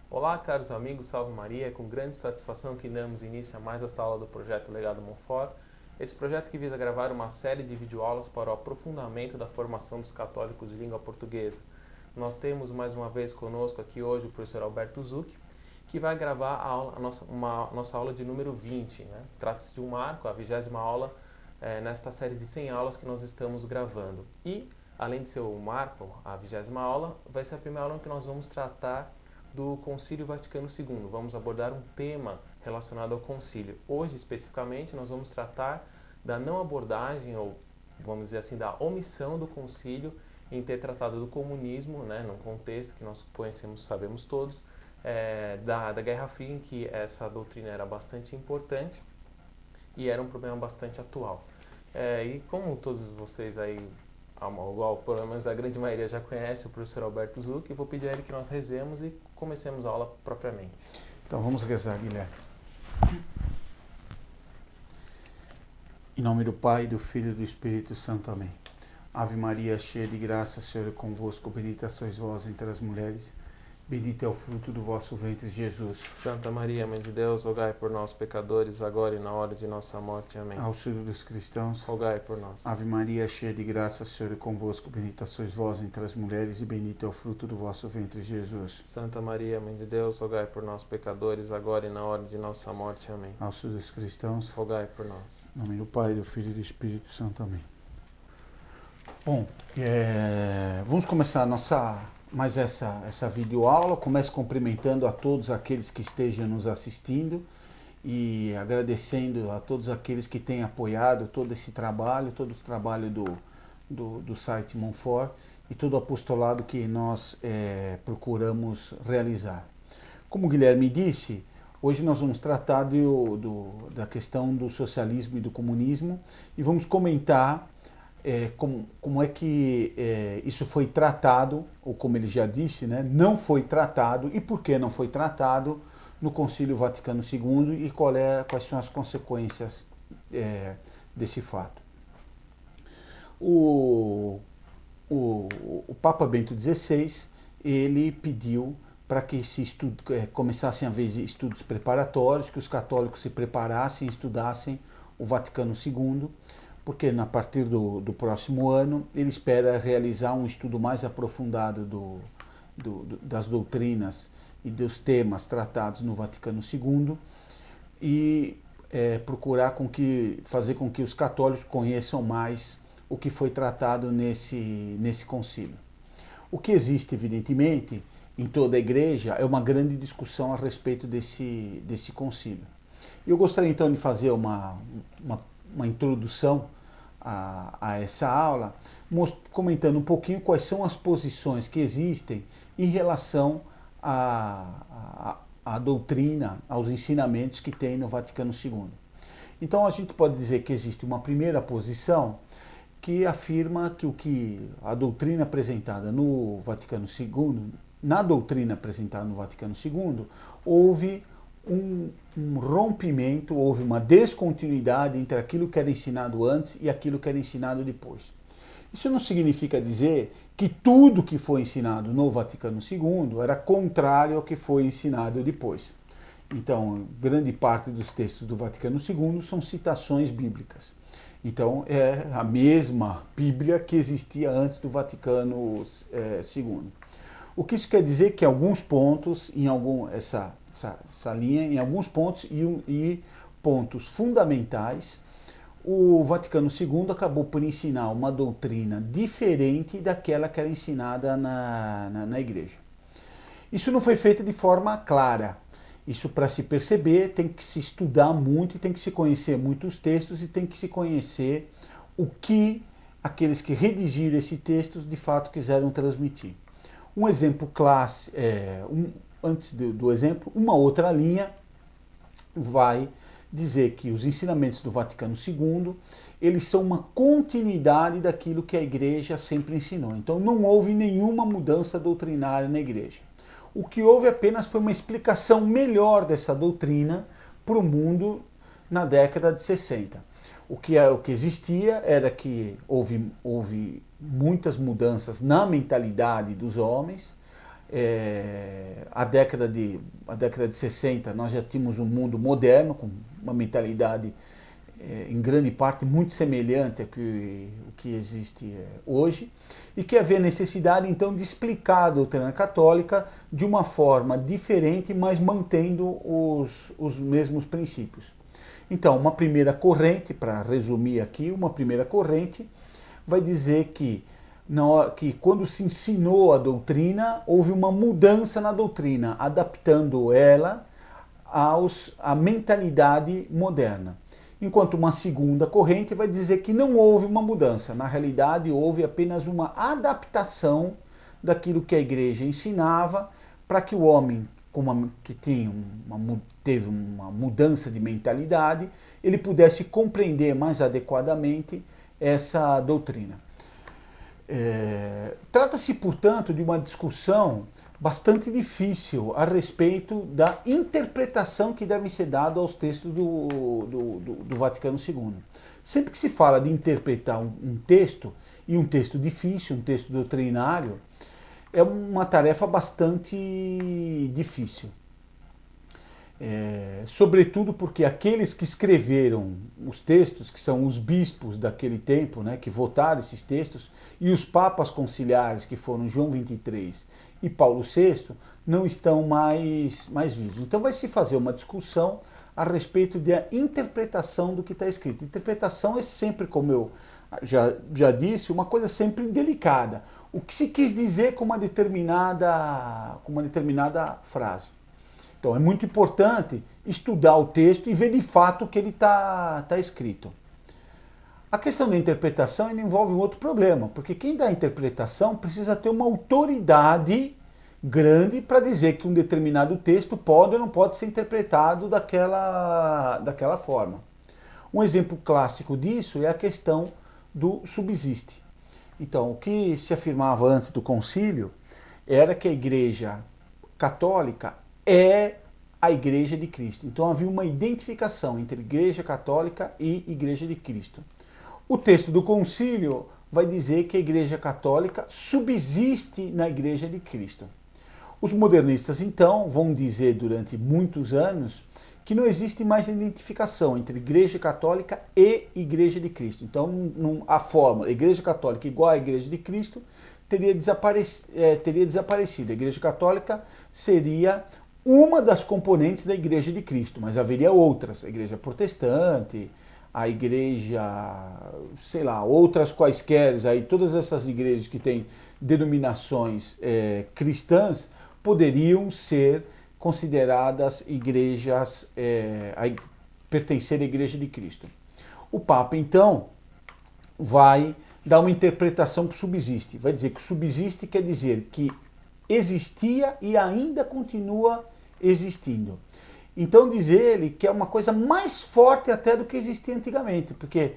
Olá, caros amigos, salve Maria, é com grande satisfação que damos início a mais esta aula do projeto Legado Monfort. Esse projeto que visa gravar uma série de videoaulas para o aprofundamento da formação dos católicos de língua portuguesa. Nós temos mais uma vez conosco aqui hoje o professor Alberto Zucchi, que vai gravar a nossa aula de número 20. Trata-se de um marco, a 20ª aula nesta série de 100 aulas que nós estamos gravando. E, além de ser o marco, a 20ª aula, vai ser a primeira aula em que nós vamos tratar do Concílio Vaticano II. Vamos abordar um tema relacionado ao concílio. Hoje, especificamente, nós vamos tratar da não abordagem, ou vamos dizer assim, da omissão do concílio em ter tratado do comunismo, num contexto que nós conhecemos, sabemos todos, da Guerra Fria, em que essa doutrina era bastante importante e era um problema bastante atual. E como todos vocês aí, igual pelo menos a grande maioria já conhece o professor Alberto Zucchi, eu vou pedir a ele que nós rezemos e comecemos a aula propriamente. Então vamos rezar, Guilherme. Em nome do Pai, do Filho e do Espírito Santo. Amém. Ave Maria, cheia de graça, o Senhor é convosco, bendita sois vós entre as mulheres, bendito é o fruto do vosso ventre, Jesus. Santa Maria, Mãe de Deus, rogai por nós, pecadores, agora e na hora de nossa morte. Amém. Auxílio dos cristãos, rogai por nós. Ave Maria, cheia de graça, o Senhor é convosco, bendita sois vós entre as mulheres, e bendito é o fruto do vosso ventre, Jesus. Santa Maria, Mãe de Deus, rogai por nós, pecadores, agora e na hora de nossa morte. Amém. Auxílio dos cristãos, rogai por nós. Em nome do Pai, do Filho e do Espírito Santo. Amém. Bom, vamos começar mais essa videoaula. Começo cumprimentando a todos aqueles que estejam nos assistindo e agradecendo a todos aqueles que têm apoiado todo esse trabalho, todo o trabalho do site Monfort e todo o apostolado que nós procuramos realizar. Como o Guilherme disse, hoje nós vamos tratar da questão do socialismo e do comunismo e vamos comentar como é que isso foi tratado, ou como ele já disse, não foi tratado, e por que não foi tratado no Concílio Vaticano II e quais são as consequências desse fato. O Papa Bento XVI, ele pediu para que começassem a haver estudos preparatórios, que os católicos se preparassem, estudassem o Vaticano II, porque a partir do próximo ano ele espera realizar um estudo mais aprofundado das doutrinas e dos tratados no Vaticano II e procurar fazer com que os católicos conheçam mais o que foi tratado nesse concílio. O que existe, evidentemente, em toda a igreja é uma grande discussão a respeito desse concílio. Eu gostaria então de fazer uma introdução a essa aula, comentando um pouquinho quais são as posições que existem em relação à doutrina, aos ensinamentos que tem no Vaticano II. Então a gente pode dizer que existe uma primeira posição que afirma que a doutrina apresentada no Vaticano II, na doutrina apresentada no Vaticano II, houve um rompimento, houve uma descontinuidade entre aquilo que era ensinado antes e aquilo que era ensinado depois. Isso não significa dizer que tudo que foi ensinado no Vaticano II era contrário ao que foi ensinado depois. Então, grande parte dos textos do Vaticano II são citações bíblicas. Então, é a mesma Bíblia que existia antes do Vaticano II. O que isso quer dizer que em alguns pontos, essa linha, em alguns pontos e pontos fundamentais, o Vaticano II acabou por ensinar uma doutrina diferente daquela que era ensinada na igreja. Isso não foi feito de forma clara. Isso, para se perceber, tem que se estudar muito, tem que se conhecer muitos textos e tem que se conhecer o que aqueles que redigiram esse texto de fato quiseram transmitir. Um exemplo clássico, antes do exemplo, uma outra linha vai dizer que os ensinamentos do Vaticano II, eles são uma continuidade daquilo que a igreja sempre ensinou. Então não houve nenhuma mudança doutrinária na igreja. O que houve apenas foi uma explicação melhor dessa doutrina para o mundo na década de 60. O que existia era que houve muitas mudanças na mentalidade dos homens, a década de 60 nós já tínhamos um mundo moderno, com uma mentalidade em grande parte muito semelhante ao que existe hoje, e que havia necessidade então de explicar a doutrina católica de uma forma diferente, mas mantendo os mesmos princípios. Então, uma primeira corrente, para resumir aqui, uma primeira corrente vai dizer que quando se ensinou a doutrina, houve uma mudança na doutrina, adaptando ela à mentalidade moderna. Enquanto uma segunda corrente vai dizer que não houve uma mudança, na realidade houve apenas uma adaptação daquilo que a igreja ensinava para que o homem que teve uma mudança de mentalidade, ele pudesse compreender mais adequadamente essa doutrina. Trata-se, portanto, de uma discussão bastante difícil a respeito da interpretação que deve ser dada aos textos do Vaticano II. Sempre que se fala de interpretar um texto, e um texto difícil, um texto doutrinário, é uma tarefa bastante difícil. Sobretudo porque aqueles que escreveram os textos, que são os bispos daquele tempo, né, que votaram esses textos, e os papas conciliares, que foram João XXIII e Paulo VI, não estão mais vivos. Então vai se fazer uma discussão a respeito da interpretação do que está escrito. Interpretação é sempre, como eu já disse, uma coisa sempre delicada. O que se quis dizer com uma determinada frase. Então é muito importante estudar o texto e ver de fato o que ele está escrito. A questão da interpretação envolve um outro problema, porque quem dá a interpretação precisa ter uma autoridade grande para dizer que um determinado texto pode ou não pode ser interpretado daquela forma. Um exemplo clássico disso é a questão do subsiste. Então, o que se afirmava antes do concílio era que a Igreja Católica é a Igreja de Cristo. Então havia uma identificação entre Igreja Católica e Igreja de Cristo. O texto do concílio vai dizer que a Igreja Católica subsiste na Igreja de Cristo. Os modernistas, então, vão dizer durante muitos anos que não existe mais identificação entre Igreja Católica e Igreja de Cristo. Então, a fórmula Igreja Católica igual à Igreja de Cristo teria desaparecido. A Igreja Católica seria uma das componentes da Igreja de Cristo, mas haveria outras, a Igreja Protestante, a Igreja, sei lá, outras quaisquer, aí todas essas igrejas que têm denominações cristãs poderiam ser consideradas igrejas, pertencer à Igreja de Cristo. O Papa, então, vai dar uma interpretação para o subsiste. Vai dizer que o subsiste quer dizer que existia e ainda continua existindo. Então diz ele que é uma coisa mais forte até do que existia antigamente, porque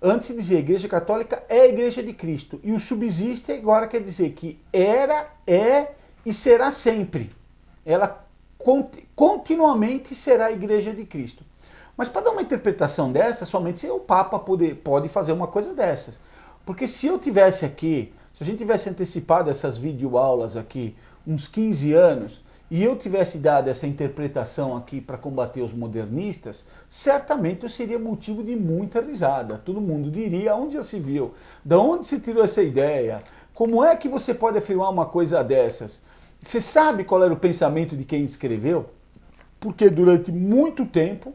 antes se dizia a Igreja Católica é a Igreja de Cristo, e o subsiste agora quer dizer que era, é e será sempre. Ela continuamente será a Igreja de Cristo. Mas para dar uma interpretação dessa, somente o Papa pode fazer uma coisa dessas. Porque se eu tivesse aqui, se a gente tivesse antecipado essas videoaulas aqui uns 15 anos, e eu tivesse dado essa interpretação aqui para combater os modernistas, certamente eu seria motivo de muita risada. Todo mundo diria, onde já se viu? Da onde se tirou essa ideia? Como é que você pode afirmar uma coisa dessas? Você sabe qual era o pensamento de quem escreveu? Porque durante muito tempo,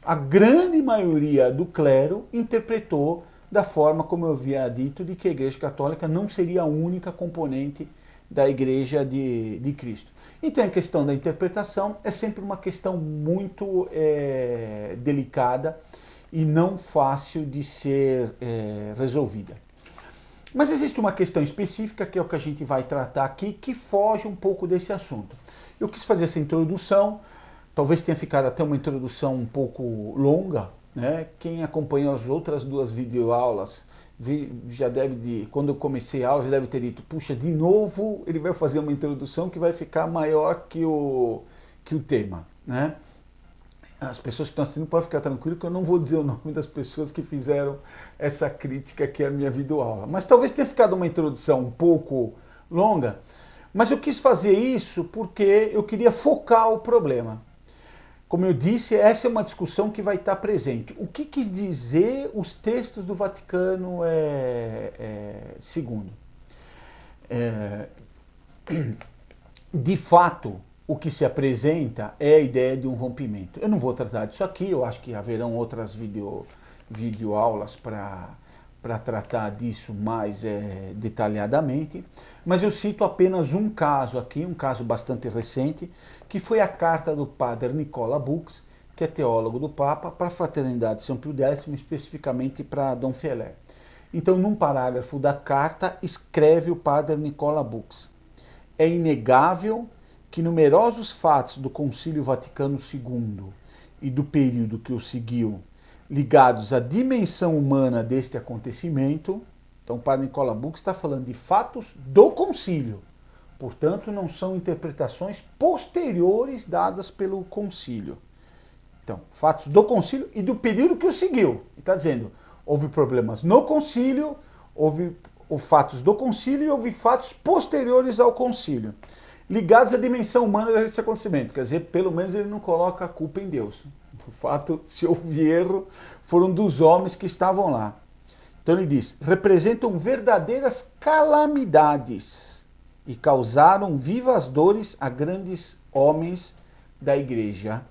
a grande maioria do clero interpretou da forma como eu havia dito, de que a Igreja Católica não seria a única componente da Igreja de Cristo. Então a questão da interpretação é sempre uma questão muito delicada e não fácil de ser resolvida. Mas existe uma questão específica, que é o que a gente vai tratar aqui, que foge um pouco desse assunto. Eu quis fazer essa introdução, talvez tenha ficado até uma introdução um pouco longa, né? Quem acompanhou as outras duas videoaulas já deve, quando eu comecei a aula, já deve ter dito, puxa, de novo ele vai fazer uma introdução que vai ficar maior que o tema, né? As pessoas que estão assistindo podem ficar tranquilos que eu não vou dizer o nome das pessoas que fizeram essa crítica que é a minha videoaula. Mas talvez tenha ficado uma introdução um pouco longa, Mas eu quis fazer isso porque eu queria focar o problema. Como eu disse, essa é uma discussão que vai estar presente. O que quis dizer os textos do Vaticano II? De fato, o que se apresenta é a ideia de um rompimento. Eu não vou tratar disso aqui, eu acho que haverão outras videoaulas para tratar disso mais detalhadamente, mas eu cito apenas um caso aqui, um caso bastante recente, que foi a carta do padre Nicola Bux, que é teólogo do Papa, para a Fraternidade de São Pio X, especificamente para Dom Felé. Então, num parágrafo da carta, escreve o padre Nicola Bux: é inegável que numerosos fatos do Concílio Vaticano II e do período que o seguiu, ligados à dimensão humana deste acontecimento, então o padre Nicola Bux está falando de fatos do concílio, portanto não são interpretações posteriores dadas pelo concílio. Então, fatos do concílio e do período que o seguiu. Ele está dizendo, houve problemas no concílio, houve fatos do concílio e houve fatos posteriores ao concílio, ligados à dimensão humana desse acontecimento. Quer dizer, pelo menos ele não coloca a culpa em Deus. O fato, se houve erro, foram dos homens que estavam lá. Então ele diz, representam verdadeiras calamidades e causaram vivas dores a grandes homens da igreja.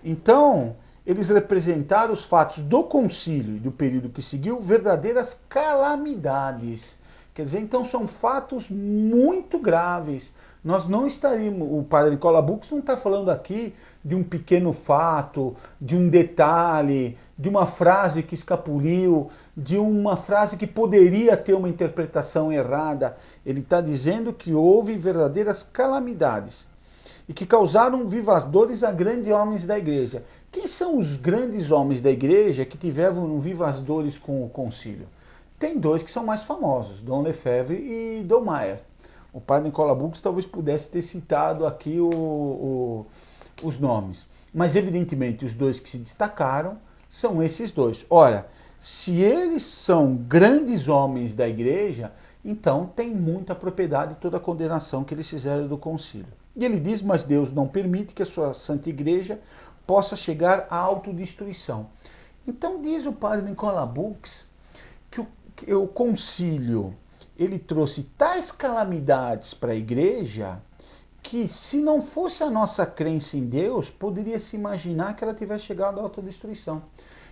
Então, eles representaram os fatos do concílio e do período que seguiu, verdadeiras calamidades. Quer dizer, então são fatos muito graves. Nós não estaríamos, o padre Nicola Bux não está falando aqui de um pequeno fato, de um detalhe, de uma frase que escapuliu, de uma frase que poderia ter uma interpretação errada. Ele está dizendo que houve verdadeiras calamidades e que causaram vivas dores a grandes homens da igreja. Quem são os grandes homens da igreja que tiveram vivas dores com o concílio? Tem dois que são mais famosos, Dom Lefebvre e Dom Maier. O padre Nicola Bux talvez pudesse ter citado aqui os nomes. Mas, evidentemente, os dois que se destacaram são esses dois. Ora, se eles são grandes homens da igreja, então tem muita propriedade toda a condenação que eles fizeram do concílio. E ele diz, mas Deus não permite que a sua santa igreja possa chegar à autodestruição. Então, diz o padre Nicola Bux que o concílio ele trouxe tais calamidades para a igreja que, se não fosse a nossa crença em Deus, poderia se imaginar que ela tivesse chegado à autodestruição.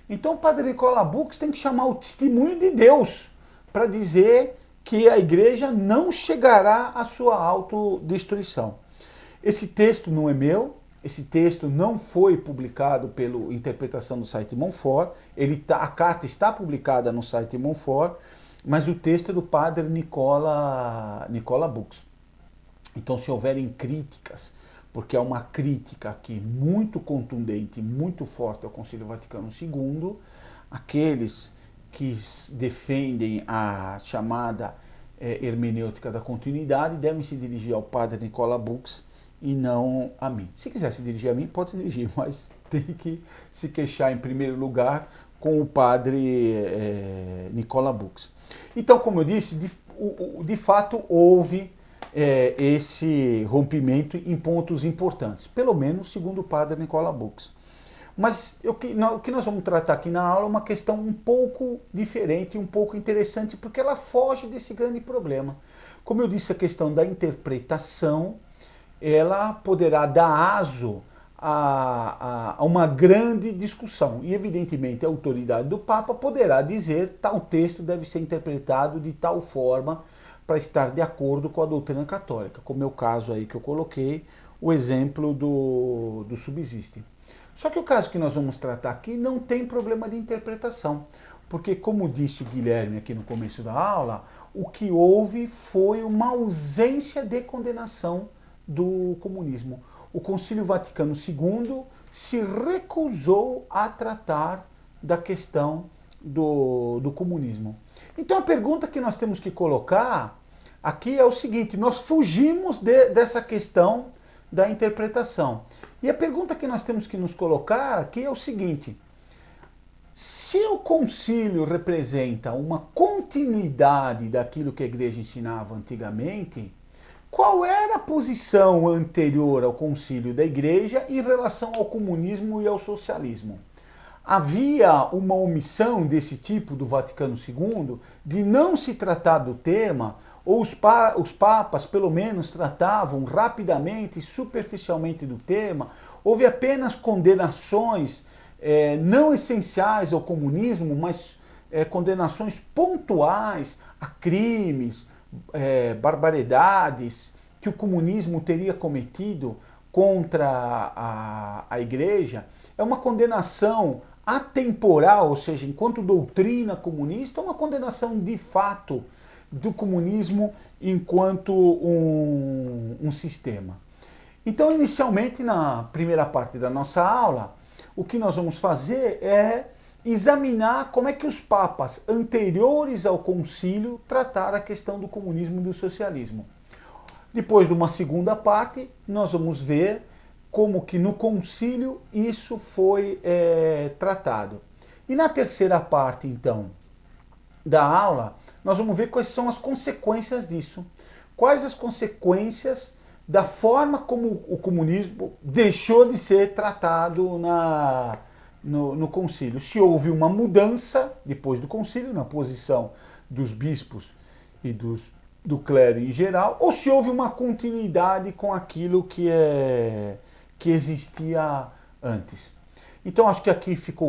Então o padre Nicola Bux tem que chamar o testemunho de Deus para dizer que a igreja não chegará à sua autodestruição. Esse texto não é meu, esse texto não foi publicado pela interpretação do site Montfort, a carta está publicada no site Montfort, mas o texto é do padre Nicola Bux. Então, se houverem críticas, porque é uma crítica aqui muito contundente, muito forte ao Concílio Vaticano II, aqueles que defendem a chamada hermenêutica da continuidade devem se dirigir ao padre Nicola Bux e não a mim. Se quiser se dirigir a mim, pode se dirigir, mas tem que se queixar em primeiro lugar com o padre Nicola Bux. Então, como eu disse, de fato houve esse rompimento em pontos importantes, pelo menos segundo o padre Nicola Bux. Mas o que nós vamos tratar aqui na aula é uma questão um pouco diferente, um pouco interessante, porque ela foge desse grande problema. Como eu disse, a questão da interpretação, ela poderá dar aso a uma grande discussão. E, evidentemente, a autoridade do Papa poderá dizer tal texto deve ser interpretado de tal forma para estar de acordo com a doutrina católica, como é o caso aí que eu coloquei, o exemplo do subsiste. Só que o caso que nós vamos tratar aqui não tem problema de interpretação, porque, como disse o Guilherme aqui no começo da aula, o que houve foi uma ausência de condenação do comunismo. O Concílio Vaticano II se recusou a tratar da questão do comunismo. Então a pergunta que nós temos que colocar aqui é o seguinte, nós fugimos dessa questão da interpretação. E a pergunta que nós temos que nos colocar aqui é o seguinte, se o concílio representa uma continuidade daquilo que a igreja ensinava antigamente, Qual era a posição anterior ao concílio da Igreja em relação ao comunismo e ao socialismo? Havia uma omissão desse tipo do Vaticano II de não se tratar do tema, ou os papas pelo menos tratavam rapidamente e superficialmente do tema? Houve apenas condenações não essenciais ao comunismo, mas condenações pontuais a crimes, barbaridades que o comunismo teria cometido contra a Igreja. É uma condenação atemporal, ou seja, enquanto doutrina comunista, é uma condenação de fato do comunismo enquanto um sistema. Então, inicialmente, na primeira parte da nossa aula, o que nós vamos fazer é examinar como é que os papas anteriores ao concílio trataram a questão do comunismo e do socialismo. Depois de uma segunda parte, nós vamos ver como que no concílio isso foi tratado. E na terceira parte, então, da aula, nós vamos ver quais são as consequências disso. Quais as consequências da forma como o comunismo deixou de ser tratado no concílio. Se houve uma mudança, depois do concílio, na posição dos bispos e do clero em geral, ou se houve uma continuidade com aquilo que existia antes. Então acho que aqui fica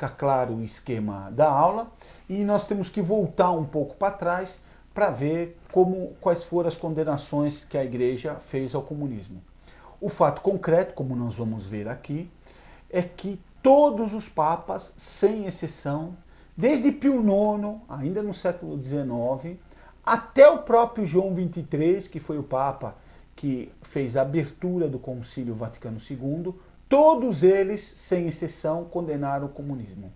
claro o esquema da aula e nós temos que voltar um pouco para trás para ver quais foram as condenações que a Igreja fez ao comunismo. O fato concreto, como nós vamos ver aqui, é que todos os papas, sem exceção, desde Pio IX, ainda no século XIX, até o próprio João XXIII, que foi o papa que fez a abertura do Concílio Vaticano II, todos eles, sem exceção, condenaram o comunismo.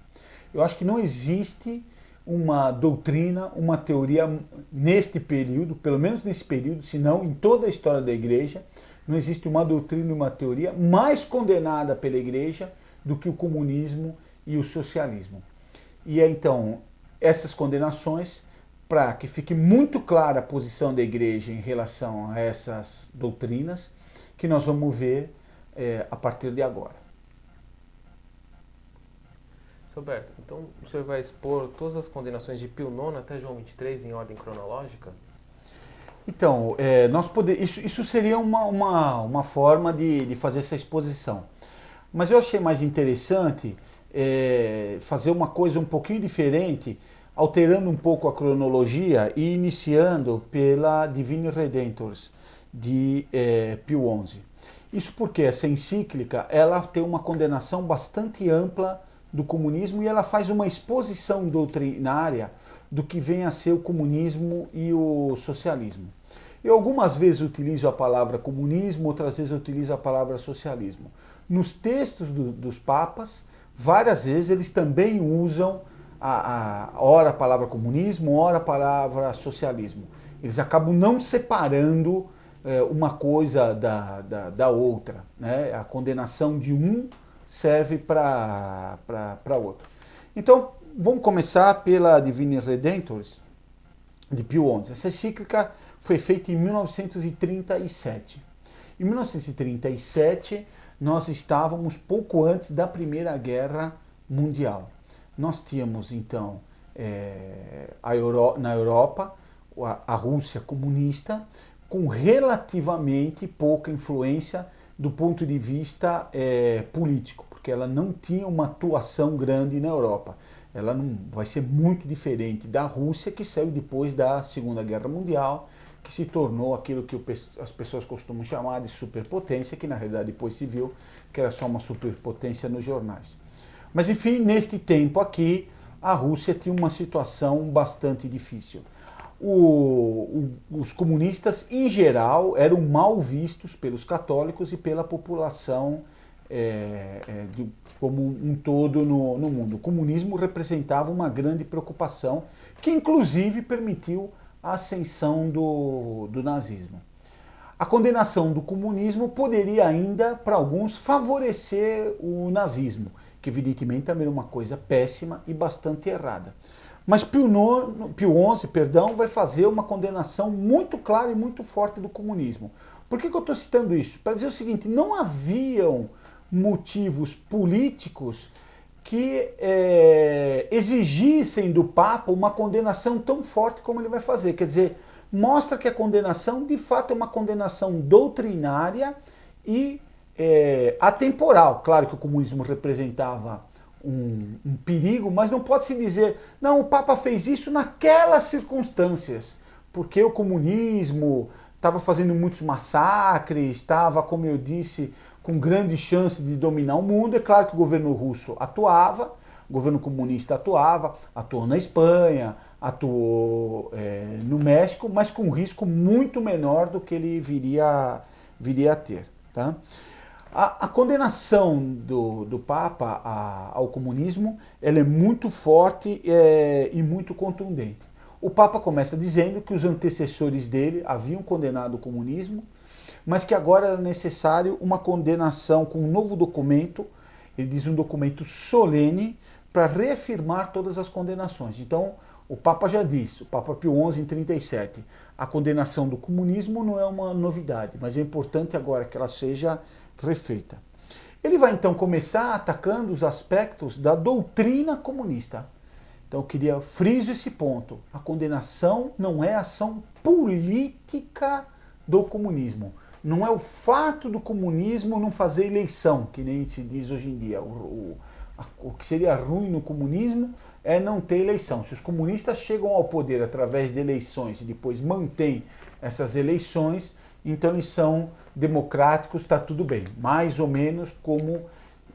Eu acho que não existe uma doutrina, uma teoria neste período, pelo menos nesse período, se não em toda a história da Igreja, não existe uma doutrina e uma teoria mais condenada pela Igreja do que o comunismo e o socialismo. E então, essas condenações, para que fique muito clara a posição da Igreja em relação a essas doutrinas, que nós vamos ver a partir de agora. Roberto, então o senhor vai expor todas as condenações de Pio IX até João XXIII em ordem cronológica? Então, isso seria uma forma de fazer essa exposição. Mas eu achei mais interessante fazer uma coisa um pouquinho diferente, alterando um pouco a cronologia e iniciando pela Divini Redentors de Pio XI. Isso porque essa encíclica ela tem uma condenação bastante ampla do comunismo e ela faz uma exposição doutrinária do que vem a ser o comunismo e o socialismo. Eu algumas vezes utilizo a palavra comunismo, outras vezes eu utilizo a palavra socialismo. Nos textos dos papas, várias vezes eles também usam ora a palavra comunismo, ora a palavra socialismo. Eles acabam não separando uma coisa da outra, né? A condenação de um serve para outro. Então, vamos começar pela Divini Redentors de Pio XI. Essa encíclica foi feita em 1937. Em 1937, nós estávamos pouco antes da Primeira Guerra Mundial. Nós tínhamos, então, na Europa, a Rússia comunista, com relativamente pouca influência do ponto de vista político, porque ela não tinha uma atuação grande na Europa. Ela não vai ser muito diferente da Rússia, que saiu depois da Segunda Guerra Mundial, que se tornou aquilo que as pessoas costumam chamar de superpotência, que na realidade depois se viu que era só uma superpotência nos jornais. Mas enfim, neste tempo aqui, a Rússia tinha uma situação bastante difícil. Os comunistas, em geral, eram mal vistos pelos católicos e pela população como um todo no mundo. O comunismo representava uma grande preocupação, que inclusive permitiu a ascensão do nazismo. A condenação do comunismo poderia ainda, para alguns, favorecer o nazismo, que evidentemente também era uma coisa péssima e bastante errada. Mas Pio XI, perdão, vai fazer uma condenação muito clara e muito forte do comunismo. Por que eu estou citando isso? Para dizer o seguinte, não haviam motivos políticos que exigissem do Papa uma condenação tão forte como ele vai fazer. Quer dizer, mostra que a condenação, de fato, é uma condenação doutrinária e atemporal. Claro que o comunismo representava um perigo, mas não pode se dizer, não, o Papa fez isso naquelas circunstâncias, porque o comunismo estava fazendo muitos massacres, estava, como eu disse, com grande chance de dominar o mundo. É claro que o governo russo atuava, o governo comunista atuou na Espanha, atuou no México, mas com um risco muito menor do que ele viria a ter. Tá? A condenação do Papa ao comunismo ela é muito forte e muito contundente. O Papa começa dizendo que os antecessores dele haviam condenado o comunismo, mas que agora era necessário uma condenação com um novo documento, ele diz um documento solene, para reafirmar todas as condenações. Então, o Papa já disse, o Papa Pio XI em 37, a condenação do comunismo não é uma novidade, mas é importante agora que ela seja refeita. Ele vai então começar atacando os aspectos da doutrina comunista. Então eu queria friso esse ponto. A condenação não é ação política do comunismo. Não é o fato do comunismo não fazer eleição, que nem se diz hoje em dia. O que seria ruim no comunismo é não ter eleição. Se os comunistas chegam ao poder através de eleições e depois mantêm essas eleições, então eles são democráticos, está tudo bem. Mais ou menos como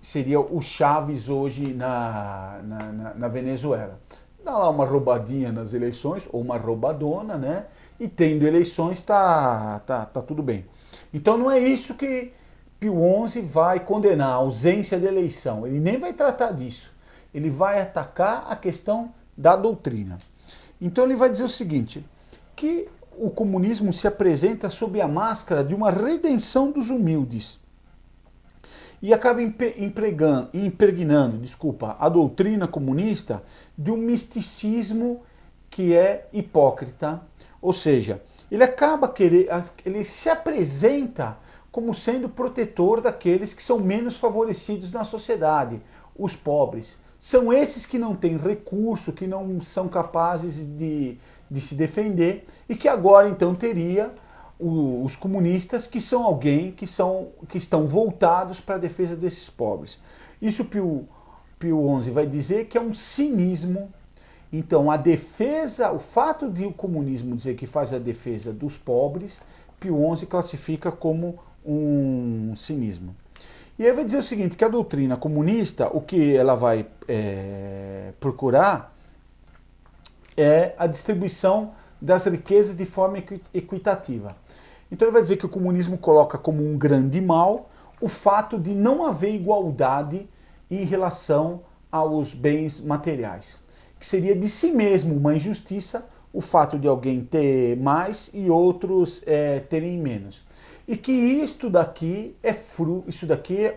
seria o Chávez hoje na Venezuela. Dá lá uma roubadinha nas eleições, ou uma roubadona, né? E tendo eleições, tá tudo bem. Então não é isso que Pio XI vai condenar, a ausência de eleição. Ele nem vai tratar disso. Ele vai atacar a questão da doutrina. Então ele vai dizer o seguinte, que o comunismo se apresenta sob a máscara de uma redenção dos humildes e acaba impregnando, a doutrina comunista de um misticismo que é hipócrita. Ou seja, ele se apresenta como sendo protetor daqueles que são menos favorecidos na sociedade, os pobres. São esses que não têm recurso, que não são capazes de se defender e que agora então teria os comunistas, que são alguém que estão voltados para a defesa desses pobres. Isso Pio XI vai dizer que é um cinismo. Então a defesa, o fato de o comunismo dizer que faz a defesa dos pobres, Pio XI classifica como um cinismo. E aí vai dizer o seguinte, que a doutrina comunista, o que ela vai procurar é a distribuição das riquezas de forma equitativa. Então ele vai dizer que o comunismo coloca como um grande mal o fato de não haver igualdade em relação aos bens materiais, que seria de si mesmo uma injustiça o fato de alguém ter mais e outros terem menos. E que isto daqui é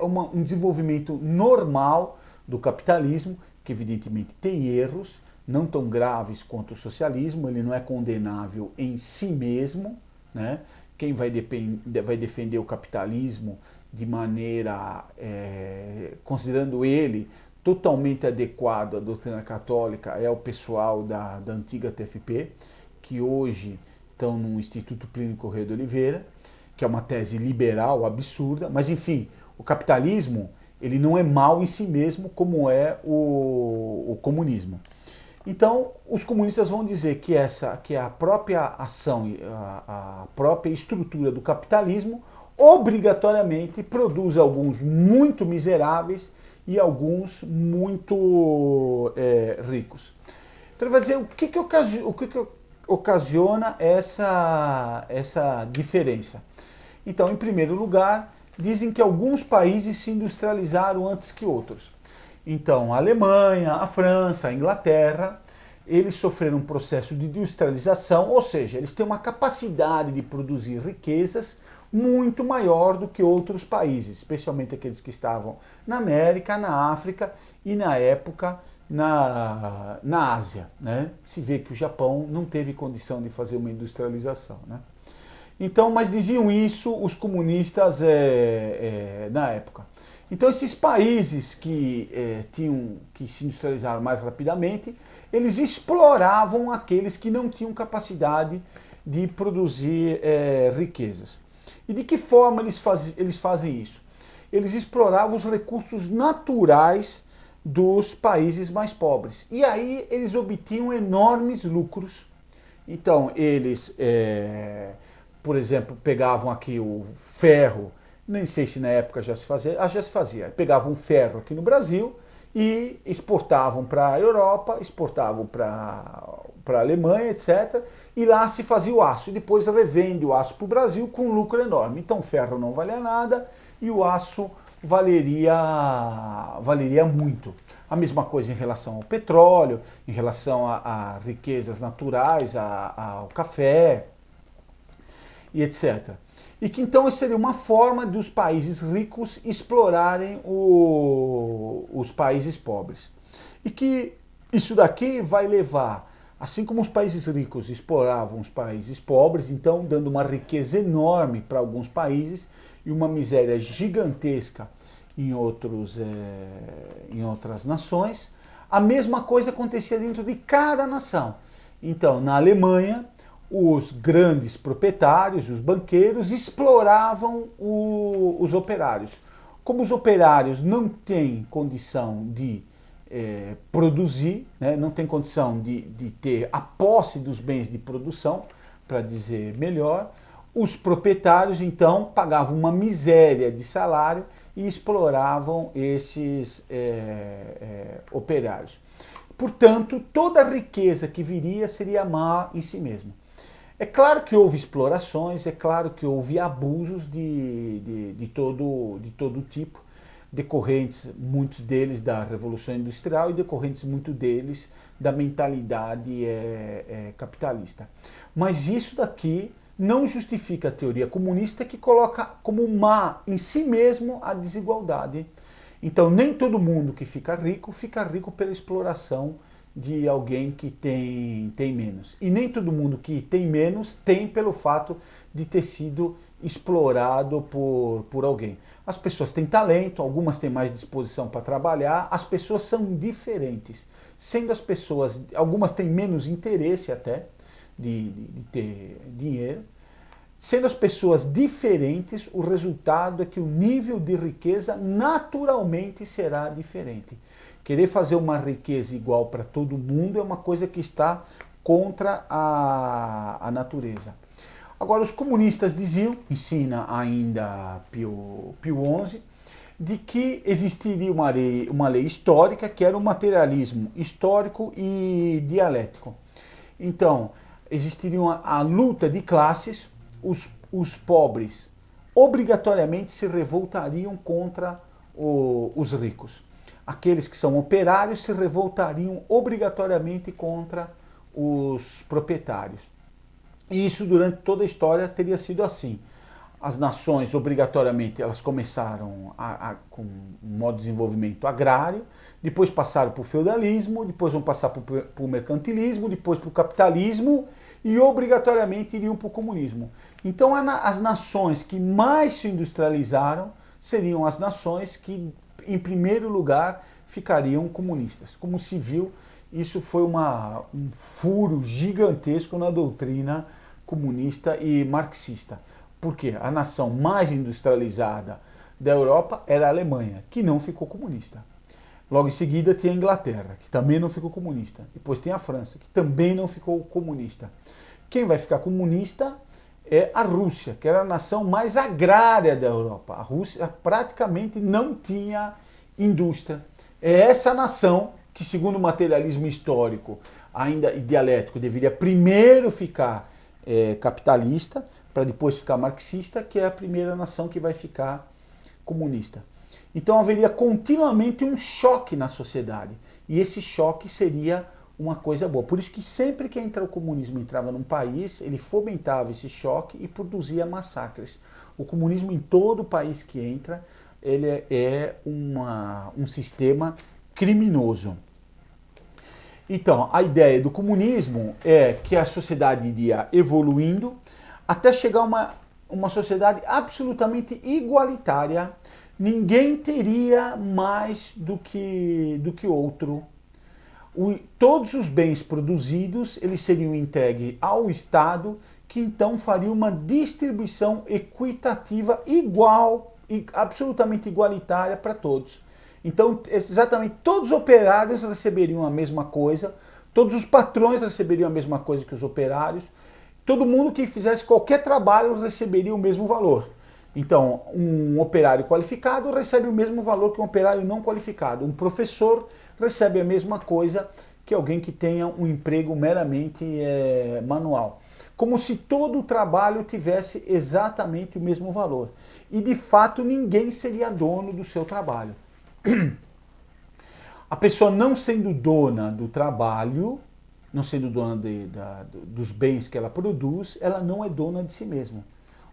um desenvolvimento normal do capitalismo, que evidentemente tem erros, não tão graves quanto o socialismo, ele não é condenável em si mesmo, né? Quem vai defender o capitalismo de maneira, considerando ele totalmente adequado à doutrina católica, é o pessoal da antiga TFP, que hoje estão no Instituto Plínio Corrêa de Oliveira, que é uma tese liberal absurda, mas enfim, o capitalismo ele não é mal em si mesmo como é o comunismo. Então, os comunistas vão dizer que a própria ação, a própria estrutura do capitalismo obrigatoriamente produz alguns muito miseráveis e alguns muito ricos. Então ele vai dizer o que ocasiona essa diferença. Então, em primeiro lugar, dizem que alguns países se industrializaram antes que outros. Então, a Alemanha, a França, a Inglaterra, eles sofreram um processo de industrialização, ou seja, eles têm uma capacidade de produzir riquezas muito maior do que outros países, especialmente aqueles que estavam na América, na África e na época na Ásia, né? Se vê que o Japão não teve condição de fazer uma industrialização, né? Então, mas diziam isso os comunistas na época. Então, esses países que que se industrializaram mais rapidamente, eles exploravam aqueles que não tinham capacidade de produzir riquezas. E de que forma eles fazem isso? Eles exploravam os recursos naturais dos países mais pobres. E aí eles obtinham enormes lucros. Então, eles, por exemplo, pegavam aqui o ferro, nem sei se na época já se fazia, já se fazia. Pegavam ferro aqui no Brasil e exportavam para a Europa, exportavam para a Alemanha, etc. E lá se fazia o aço. E depois revende o aço para o Brasil com um lucro enorme. Então o ferro não valia nada e o aço valeria muito. A mesma coisa em relação ao petróleo, em relação a riquezas naturais, ao café e etc. E que então isso seria uma forma dos países ricos explorarem os países pobres. E que isso daqui vai levar, assim como os países ricos exploravam os países pobres, então dando uma riqueza enorme para alguns países e uma miséria gigantesca em outras nações, a mesma coisa acontecia dentro de cada nação. Então, na Alemanha, os grandes proprietários, os banqueiros, exploravam os operários. Como os operários não têm condição de produzir, né, não têm condição de ter a posse dos bens de produção, para dizer melhor, os proprietários, então, pagavam uma miséria de salário e exploravam esses operários. Portanto, toda a riqueza que viria seria má em si mesmo. É claro que houve explorações, é claro que houve abusos de todo tipo, decorrentes, muitos deles da Revolução Industrial e decorrentes, muito deles, da mentalidade capitalista. Mas isso daqui não justifica a teoria comunista que coloca como má em si mesmo a desigualdade. Então, nem todo mundo que fica rico pela exploração de alguém que tem menos. E nem todo mundo que tem menos tem pelo fato de ter sido explorado por alguém. As pessoas têm talento, algumas têm mais disposição para trabalhar, as pessoas são diferentes. Sendo as pessoas, algumas têm menos interesse até de ter dinheiro. Sendo as pessoas diferentes, o resultado é que o nível de riqueza naturalmente será diferente. Querer fazer uma riqueza igual para todo mundo é uma coisa que está contra a natureza. Agora, os comunistas diziam, ensina ainda Pio XI, de que existiria uma lei histórica que era o materialismo histórico e dialético. Então, existiria a luta de classes, os pobres obrigatoriamente se revoltariam contra os ricos. Aqueles que são operários se revoltariam obrigatoriamente contra os proprietários. E isso durante toda a história teria sido assim. As nações obrigatoriamente elas começaram com um modo de desenvolvimento agrário, depois passaram para o feudalismo, depois vão passar para o mercantilismo, depois para o capitalismo e obrigatoriamente iriam para o comunismo. Então as nações que mais se industrializaram seriam as nações que em primeiro lugar ficariam comunistas. Como se viu, isso foi um furo gigantesco na doutrina comunista e marxista. Porque a nação mais industrializada da Europa era a Alemanha, que não ficou comunista. Logo em seguida tem a Inglaterra, que também não ficou comunista. Depois tem a França, que também não ficou comunista. Quem vai ficar comunista é a Rússia, que era a nação mais agrária da Europa. A Rússia praticamente não tinha indústria. É essa nação que, segundo o materialismo histórico ainda e dialético, deveria primeiro ficar capitalista, para depois ficar marxista, que é a primeira nação que vai ficar comunista. Então haveria continuamente um choque na sociedade, e esse choque seria uma coisa boa. Por isso que sempre que o comunismo entrava num país, ele fomentava esse choque e produzia massacres. O comunismo em todo país que entra, ele é um sistema criminoso. Então, a ideia do comunismo é que a sociedade iria evoluindo até chegar a uma sociedade absolutamente igualitária. Ninguém teria mais do que outro. Todos os bens produzidos eles seriam entregues ao Estado, que então faria uma distribuição equitativa igual e absolutamente igualitária para todos. Então, exatamente todos os operários receberiam a mesma coisa, todos os patrões receberiam a mesma coisa que os operários, todo mundo que fizesse qualquer trabalho receberia o mesmo valor. Então, um operário qualificado recebe o mesmo valor que um operário não qualificado. Um professor recebe a mesma coisa que alguém que tenha um emprego meramente manual. Como se todo o trabalho tivesse exatamente o mesmo valor. E, de fato, ninguém seria dono do seu trabalho. A pessoa não sendo dona do trabalho, não sendo dona dos bens que ela produz, ela não é dona de si mesma.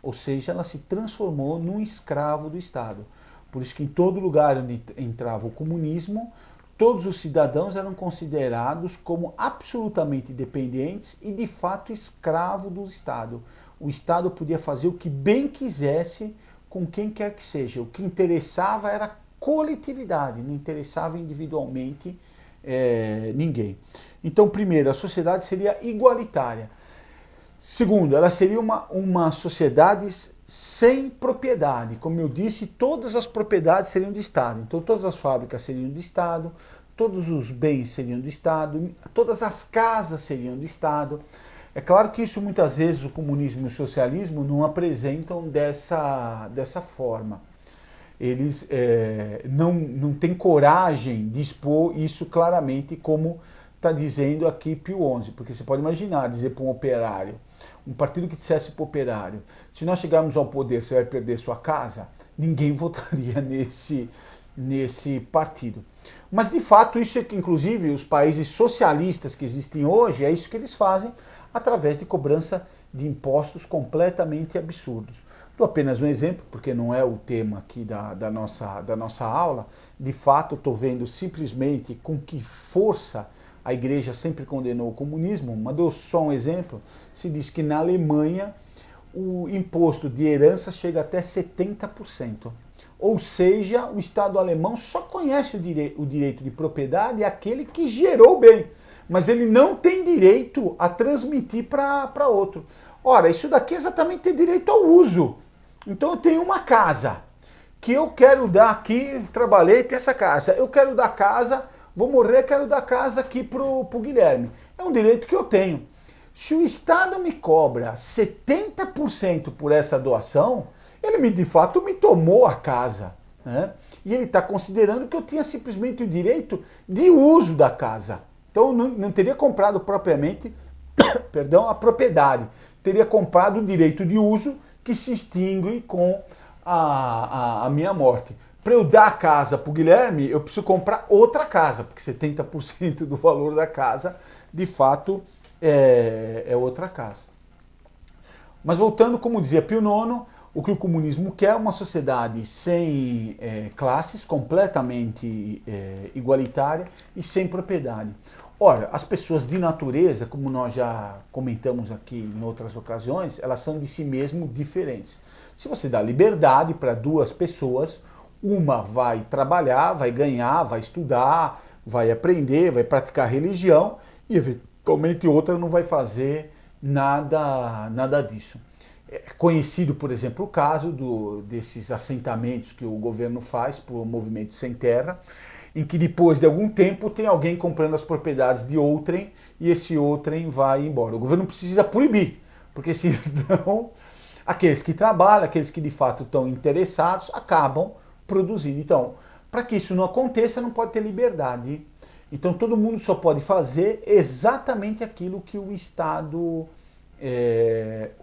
Ou seja, ela se transformou num escravo do Estado. Por isso que em todo lugar onde entrava o comunismo, todos os cidadãos eram considerados como absolutamente dependentes e, de fato, escravos do Estado. O Estado podia fazer o que bem quisesse com quem quer que seja. O que interessava era coletividade, não interessava individualmente ninguém. Então, primeiro, a sociedade seria igualitária. Segundo, ela seria uma sociedade sem propriedade. Como eu disse, todas as propriedades seriam do Estado. Então, todas as fábricas seriam do Estado, todos os bens seriam do Estado, todas as casas seriam do Estado. É claro que isso muitas vezes o comunismo e o socialismo não apresentam dessa forma. Eles não têm coragem de expor isso claramente, como está dizendo aqui Pio XI, porque você pode imaginar, dizer para um operário, um partido que dissesse para o operário, se nós chegarmos ao poder você vai perder sua casa, ninguém votaria nesse partido. Mas de fato isso é que inclusive os países socialistas que existem hoje, é isso que eles fazem através de cobrança de impostos completamente absurdos. Dou apenas um exemplo, porque não é o tema aqui da nossa aula. De fato, estou vendo simplesmente com que força a igreja sempre condenou o comunismo, mas dou só um exemplo. Se diz que na Alemanha o imposto de herança chega até 70%. Ou seja, o Estado alemão só conhece o direito de propriedade aquele que gerou o bem, mas ele não tem direito a transmitir para outro. Ora, isso daqui é exatamente ter direito ao uso. Então eu tenho uma casa que eu quero dar aqui, trabalhei, tem essa casa, eu quero dar casa, vou morrer, quero dar casa aqui pro Guilherme. É um direito que eu tenho. Se o Estado me cobra 70% por essa doação, ele de fato me tomou a casa, né? E ele está considerando que eu tinha simplesmente o direito de uso da casa. Então eu não teria comprado propriamente, perdão, a propriedade. Teria comprado o direito de uso que se extingue com a minha morte. Para eu dar a casa para o Guilherme, eu preciso comprar outra casa, porque 70% do valor da casa, de fato, é outra casa. Mas voltando, como dizia Pio IX, o que o comunismo quer é uma sociedade sem classes, completamente igualitária e sem propriedade. Ora, as pessoas de natureza, como nós já comentamos aqui em outras ocasiões, elas são de si mesmo diferentes. Se você dá liberdade para duas pessoas, uma vai trabalhar, vai ganhar, vai estudar, vai aprender, vai praticar religião e eventualmente outra não vai fazer nada disso. É conhecido, por exemplo, o caso desses assentamentos que o governo faz para o movimento sem terra, em que depois de algum tempo tem alguém comprando as propriedades de outrem e esse outrem vai embora. O governo precisa proibir, porque senão aqueles que trabalham, aqueles que de fato estão interessados, acabam produzindo. Então, para que isso não aconteça, não pode ter liberdade. Então todo mundo só pode fazer exatamente aquilo que o Estado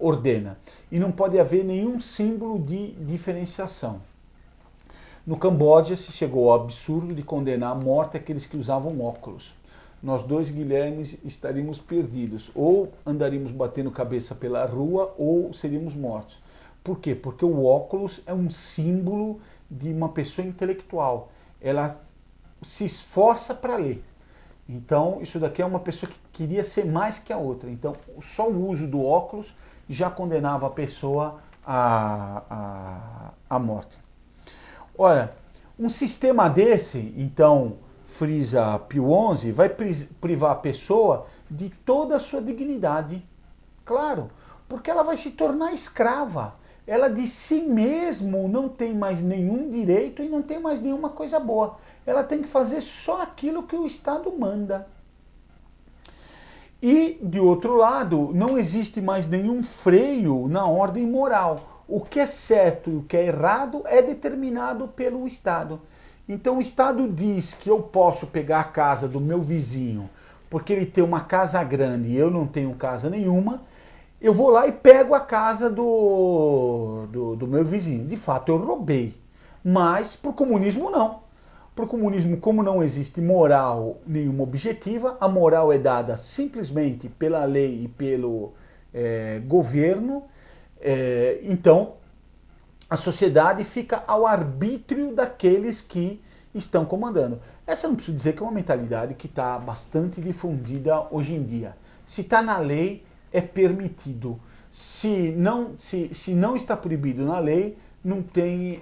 ordena. E não pode haver nenhum símbolo de diferenciação. No Camboja se chegou ao absurdo de condenar à morte aqueles que usavam óculos. Nós dois Guilhermes estaríamos perdidos. Ou andaríamos batendo cabeça pela rua ou seríamos mortos. Por quê? Porque o óculos é um símbolo de uma pessoa intelectual. Ela se esforça para ler. Então, isso daqui é uma pessoa que queria ser mais que a outra. Então, só o uso do óculos já condenava a pessoa à morte. Ora, um sistema desse, então, frisa Pio XI, vai privar a pessoa de toda a sua dignidade. Claro, porque ela vai se tornar escrava. Ela de si mesmo não tem mais nenhum direito e não tem mais nenhuma coisa boa. Ela tem que fazer só aquilo que o Estado manda. E, de outro lado, não existe mais nenhum freio na ordem moral. O que é certo e o que é errado é determinado pelo Estado. Então o Estado diz que eu posso pegar a casa do meu vizinho porque ele tem uma casa grande e eu não tenho casa nenhuma, eu vou lá e pego a casa do meu vizinho. De fato, eu roubei. Mas para o comunismo não. Para o comunismo, como não existe moral nenhuma objetiva, a moral é dada simplesmente pela lei e pelo governo, então a sociedade fica ao arbítrio daqueles que estão comandando. Essa eu não preciso dizer que é uma mentalidade que está bastante difundida hoje em dia. Se está na lei, é permitido. Se não está proibido na lei, não tem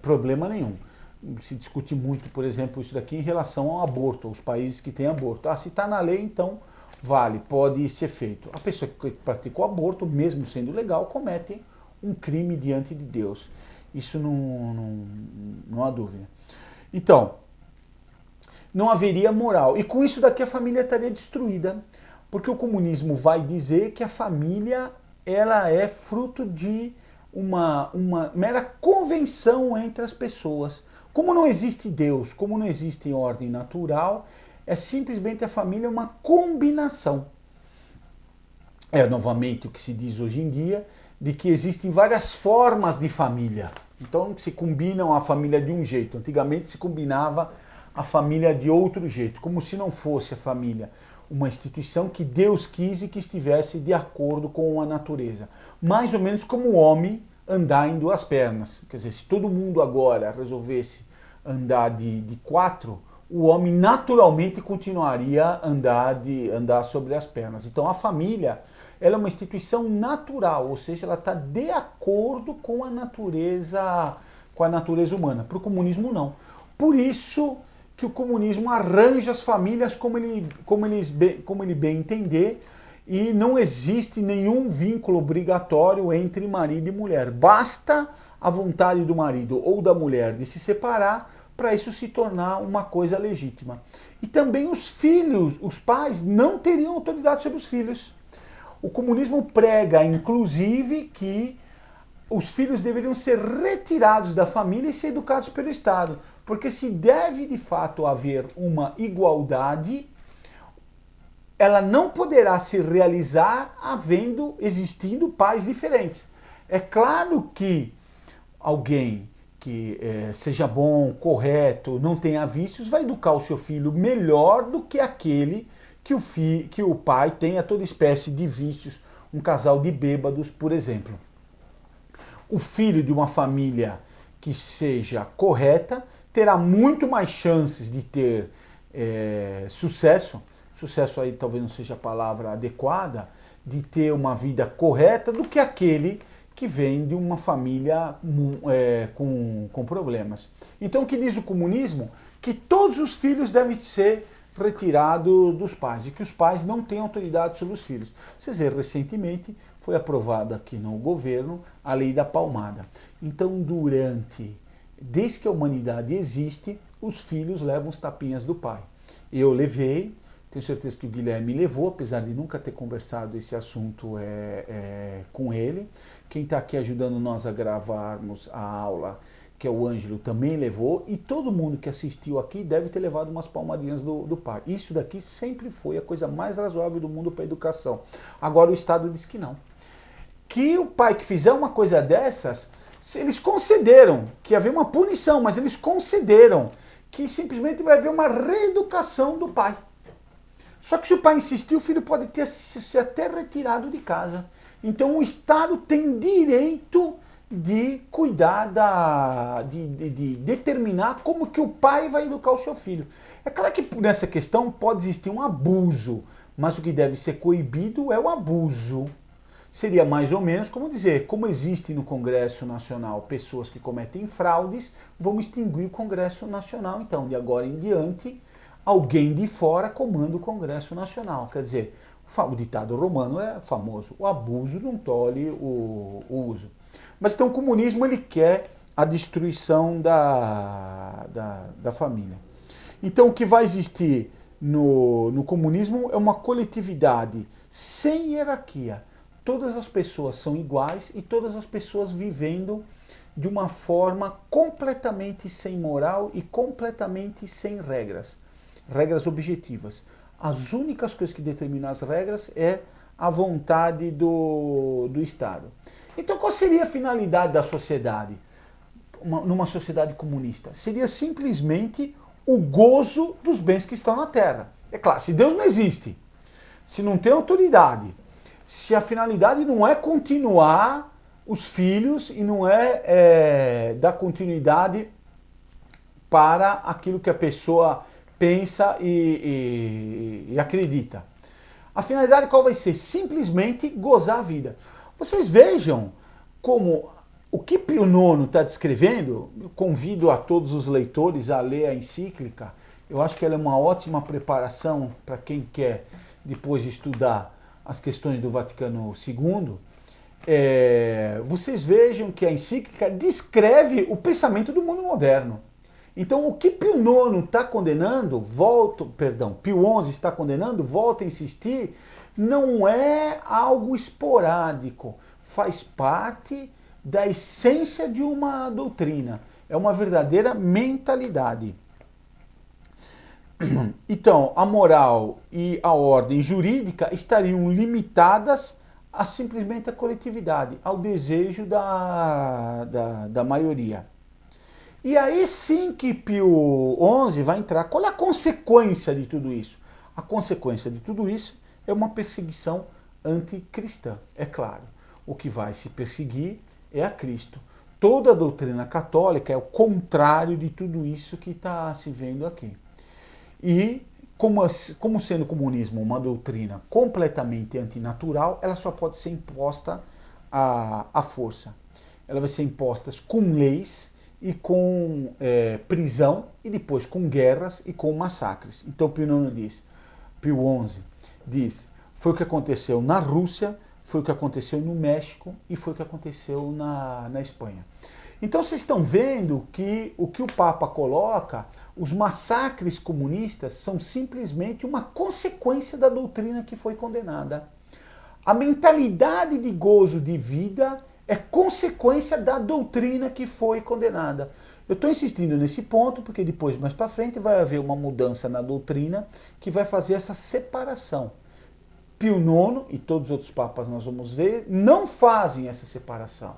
problema nenhum. Se discute muito, por exemplo, isso daqui em relação ao aborto, aos países que têm aborto. Se está na lei, então vale, pode ser feito. A pessoa que pratica o aborto, mesmo sendo legal, comete um crime diante de Deus. Isso não há dúvida. Então, não haveria moral. E com isso daqui a família estaria destruída. Porque o comunismo vai dizer que a família ela é fruto de uma mera convenção entre as pessoas. Como não existe Deus, como não existe ordem natural, é simplesmente a família uma combinação. É novamente o que se diz hoje em dia, de que existem várias formas de família. Então se combinam a família de um jeito. Antigamente se combinava a família de outro jeito, como se não fosse a família uma instituição que Deus quis e que estivesse de acordo com a natureza. Mais ou menos como o homem andar em duas pernas. Quer dizer, se todo mundo agora resolvesse andar de quatro, o homem naturalmente continuaria a andar sobre as pernas. Então a família ela é uma instituição natural, ou seja, ela está de acordo com a natureza humana. Para o comunismo, não. Por isso que o comunismo arranja as famílias como ele bem entender, e não existe nenhum vínculo obrigatório entre marido e mulher. Basta a vontade do marido ou da mulher de se separar para isso se tornar uma coisa legítima. E também os filhos, os pais, não teriam autoridade sobre os filhos. O comunismo prega, inclusive, que os filhos deveriam ser retirados da família e ser educados pelo Estado. Porque se deve, de fato, haver uma igualdade, ela não poderá se realizar existindo pais diferentes. É claro que alguém que seja bom, correto, não tenha vícios, vai educar o seu filho melhor do que aquele que o pai tenha toda espécie de vícios, um casal de bêbados, por exemplo. O filho de uma família que seja correta terá muito mais chances de ter sucesso aí talvez não seja a palavra adequada, de ter uma vida correta do que aquele que vem de uma família com problemas. Então o que diz o comunismo? Que todos os filhos devem ser retirados dos pais e que os pais não têm autoridade sobre os filhos. Vocês viram, recentemente foi aprovada aqui no governo a lei da palmada. Então desde que a humanidade existe, os filhos levam os tapinhas do pai. Eu levei, tenho certeza que o Guilherme levou, apesar de nunca ter conversado esse assunto com ele. Quem está aqui ajudando nós a gravarmos a aula, que é o Ângelo, também levou. E todo mundo que assistiu aqui deve ter levado umas palmadinhas do pai. Isso daqui sempre foi a coisa mais razoável do mundo para a educação. Agora o Estado diz que não. Que o pai que fizer uma coisa dessas, eles concederam que havia uma punição, mas eles concederam que simplesmente vai haver uma reeducação do pai. Só que se o pai insistir, o filho pode ser até retirado de casa. Então o Estado tem direito de cuidar de determinar como que o pai vai educar o seu filho. É claro que nessa questão pode existir um abuso, mas o que deve ser coibido é o abuso. Seria mais ou menos como dizer, como existe no Congresso Nacional pessoas que cometem fraudes, vamos extinguir o Congresso Nacional. Então, de agora em diante, alguém de fora comanda o Congresso Nacional. Quer dizer, o ditado romano é famoso, o abuso não tolhe o uso. Mas então o comunismo ele quer a destruição da família. Então o que vai existir no comunismo é uma coletividade sem hierarquia. Todas as pessoas são iguais e todas as pessoas vivendo de uma forma completamente sem moral e completamente sem regras. Regras objetivas. As únicas coisas que determinam as regras é a vontade do Estado. Então qual seria a finalidade da sociedade? Numa sociedade comunista? Seria simplesmente o gozo dos bens que estão na Terra. É claro, se Deus não existe, se não tem autoridade, se a finalidade não é continuar os filhos e não é dar continuidade para aquilo que a pessoa pensa e acredita. A finalidade qual vai ser? Simplesmente gozar a vida. Vocês vejam como o que Pio IX está descrevendo, eu convido a todos os leitores a ler a encíclica, eu acho que ela é uma ótima preparação para quem quer depois estudar as questões do Vaticano II. Vocês vejam que a encíclica descreve o pensamento do mundo moderno. Então o que Pio IX está condenando, Pio XI está condenando, volto a insistir, não é algo esporádico, faz parte da essência de uma doutrina, é uma verdadeira mentalidade. Então, a moral e a ordem jurídica estariam limitadas a simplesmente a coletividade, ao desejo da maioria. E aí sim que Pio XI vai entrar. Qual é a consequência de tudo isso? A consequência de tudo isso é uma perseguição anticristã, é claro. O que vai se perseguir é a Cristo. Toda a doutrina católica é o contrário de tudo isso que está se vendo aqui. E como sendo o comunismo uma doutrina completamente antinatural, ela só pode ser imposta à força. Ela vai ser imposta com leis e com prisão, e depois com guerras e com massacres. Então Pio XI diz, foi o que aconteceu na Rússia, foi o que aconteceu no México e foi o que aconteceu na Espanha. Então vocês estão vendo que o Papa coloca, os massacres comunistas são simplesmente uma consequência da doutrina que foi condenada. A mentalidade de gozo de vida é consequência da doutrina que foi condenada. Eu estou insistindo nesse ponto porque depois, mais para frente, vai haver uma mudança na doutrina que vai fazer essa separação. Pio IX e todos os outros papas nós vamos ver, não fazem essa separação.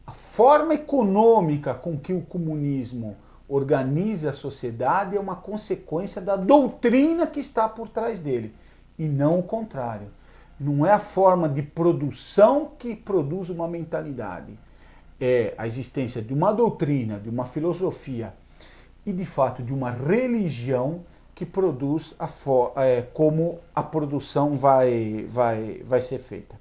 A forma econômica com que o comunismo organiza a sociedade é uma consequência da doutrina que está por trás dele, e não o contrário. Não é a forma de produção que produz uma mentalidade. É a existência de uma doutrina, de uma filosofia e, de fato, de uma religião que produz como a produção vai ser feita.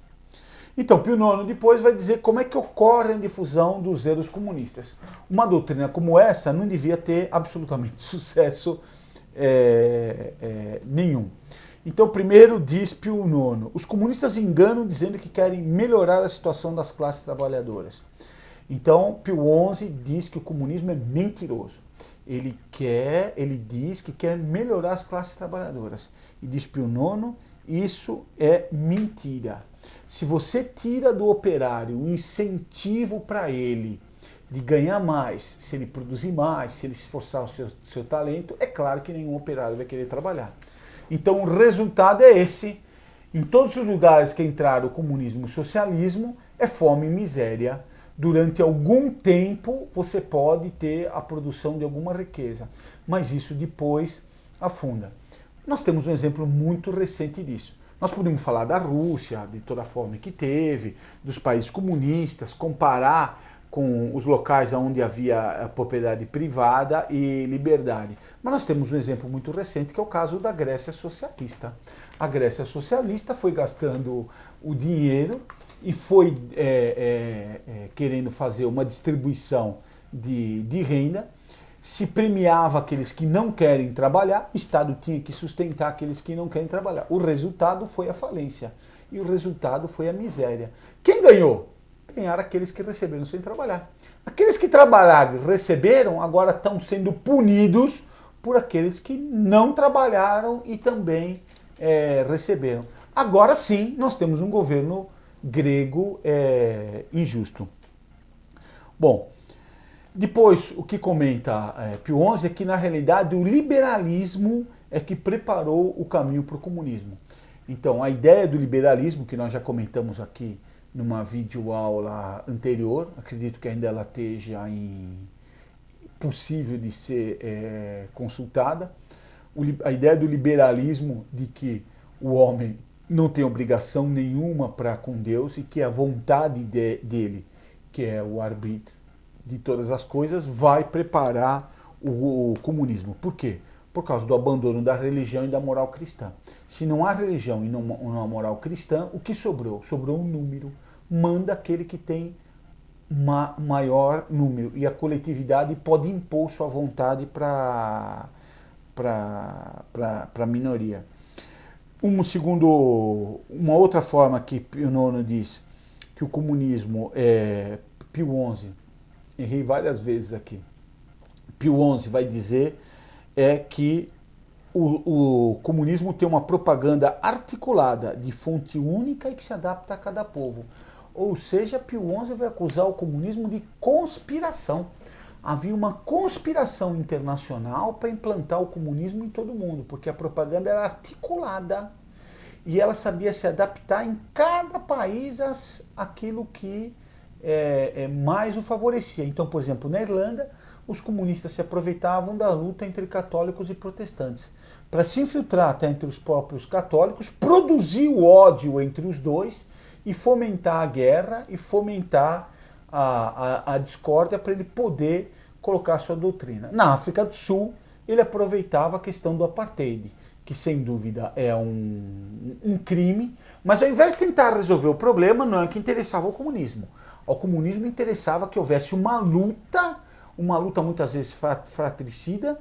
Então, Pio IX depois vai dizer como é que ocorre a difusão dos erros comunistas. Uma doutrina como essa não devia ter absolutamente sucesso nenhum. Então, primeiro diz Pio IX, os comunistas enganam dizendo que querem melhorar a situação das classes trabalhadoras. Então, Pio XI diz que o comunismo é mentiroso. Ele diz que quer melhorar as classes trabalhadoras. E diz Pio IX, isso é mentira. Se você tira do operário um incentivo para ele de ganhar mais, se ele produzir mais, se ele esforçar o seu talento, é claro que nenhum operário vai querer trabalhar. Então o resultado é esse. Em todos os lugares que entraram o comunismo e o socialismo, é fome e miséria. Durante algum tempo você pode ter a produção de alguma riqueza, mas isso depois afunda. Nós temos um exemplo muito recente disso. Nós podemos falar da Rússia, de toda a forma que teve, dos países comunistas, comparar com os locais onde havia propriedade privada e liberdade. Mas nós temos um exemplo muito recente, que é o caso da Grécia socialista. A Grécia socialista foi gastando o dinheiro e foi querendo fazer uma distribuição de renda, se premiava aqueles que não querem trabalhar, o Estado tinha que sustentar aqueles que não querem trabalhar. O resultado foi a falência e o resultado foi a miséria. Quem ganhou? Ganharam aqueles que receberam sem trabalhar. Aqueles que trabalharam e receberam agora estão sendo punidos por aqueles que não trabalharam e também receberam. Agora sim, nós temos um governo grego injusto. Bom, depois o que comenta Pio XI é que na realidade o liberalismo é que preparou o caminho para o comunismo. Então a ideia do liberalismo, que nós já comentamos aqui numa videoaula anterior, acredito que ainda ela esteja possível de ser consultada, a ideia do liberalismo de que o homem não tem obrigação nenhuma para com Deus e que a vontade dele, que é o arbítrio de todas as coisas, vai preparar o comunismo. Por quê? Por causa do abandono da religião e da moral cristã. Se não há religião e não há moral cristã, o que sobrou? Sobrou um número. Manda aquele que tem maior número. E a coletividade pode impor sua vontade para a minoria. Uma outra forma que Pio IX diz que o comunismo Pio XI, errei várias vezes aqui, Pio XI vai dizer que o comunismo tem uma propaganda articulada de fonte única e que se adapta a cada povo. Ou seja, Pio XI vai acusar o comunismo de conspiração. Havia uma conspiração internacional para implantar o comunismo em todo mundo, porque a propaganda era articulada e ela sabia se adaptar em cada país àquilo que mais o favorecia. Então, por exemplo, na Irlanda, os comunistas se aproveitavam da luta entre católicos e protestantes para se infiltrar até entre os próprios católicos, produzir o ódio entre os dois e fomentar a guerra e fomentar a discórdia para ele poder colocar sua doutrina. Na África do Sul, ele aproveitava a questão do apartheid, que sem dúvida é um crime, mas ao invés de tentar resolver o problema, não é que interessava ao comunismo. Ao comunismo interessava que houvesse uma luta muitas vezes fratricida,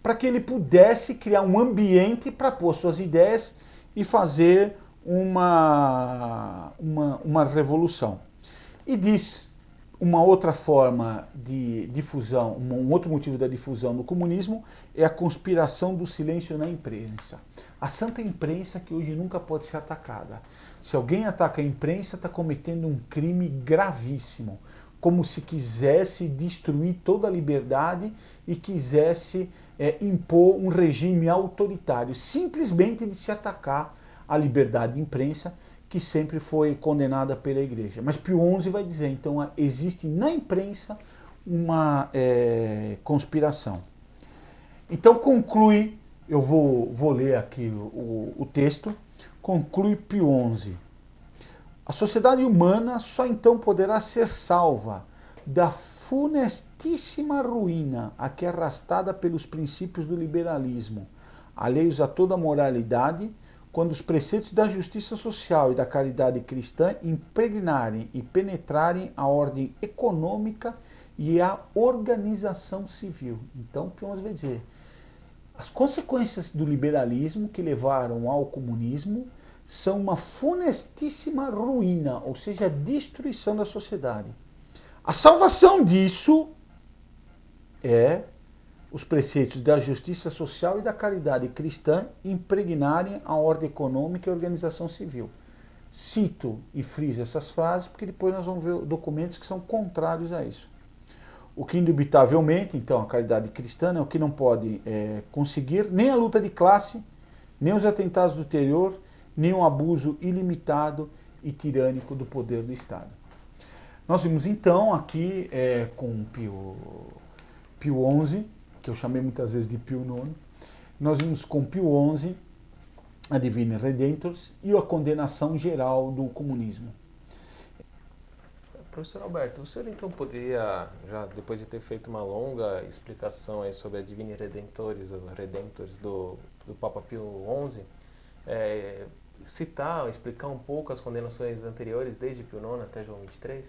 para que ele pudesse criar um ambiente para pôr suas ideias e fazer uma revolução. E diz uma outra forma de difusão, um outro motivo da difusão do comunismo é a conspiração do silêncio na imprensa. A santa imprensa que hoje nunca pode ser atacada. Se alguém ataca a imprensa, está cometendo um crime gravíssimo, como se quisesse destruir toda a liberdade e quisesse impor um regime autoritário, simplesmente de se atacar a liberdade de imprensa, que sempre foi condenada pela Igreja. Mas Pio XI vai dizer, então, existe na imprensa uma conspiração. Então conclui, eu vou ler aqui o texto, conclui Pio XI. A sociedade humana só então poderá ser salva da funestíssima ruína a que é arrastada pelos princípios do liberalismo, alheios a toda moralidade, quando os preceitos da justiça social e da caridade cristã impregnarem e penetrarem a ordem econômica e a organização civil. Então, Pio XI vai dizer, as consequências do liberalismo que levaram ao comunismo são uma funestíssima ruína, ou seja, a destruição da sociedade. A salvação disso é os preceitos da justiça social e da caridade cristã impregnarem a ordem econômica e a organização civil. Cito e friso essas frases porque depois nós vamos ver documentos que são contrários a isso. O que indubitavelmente, então, a caridade cristã é o que não pode conseguir nem a luta de classe, nem os atentados do terror, nem um abuso ilimitado e tirânico do poder do Estado. Nós vimos então aqui com Pio XI, que eu chamei muitas vezes de Pio IX, nós vimos com Pio XI a Divine Redentors e a condenação geral do comunismo. Professor Alberto, o senhor então poderia, já depois de ter feito uma longa explicação aí sobre a Divine Redentores, ou Redentors do Papa Pio XI, citar, explicar um pouco as condenações anteriores, desde Pio IX até João XXIII?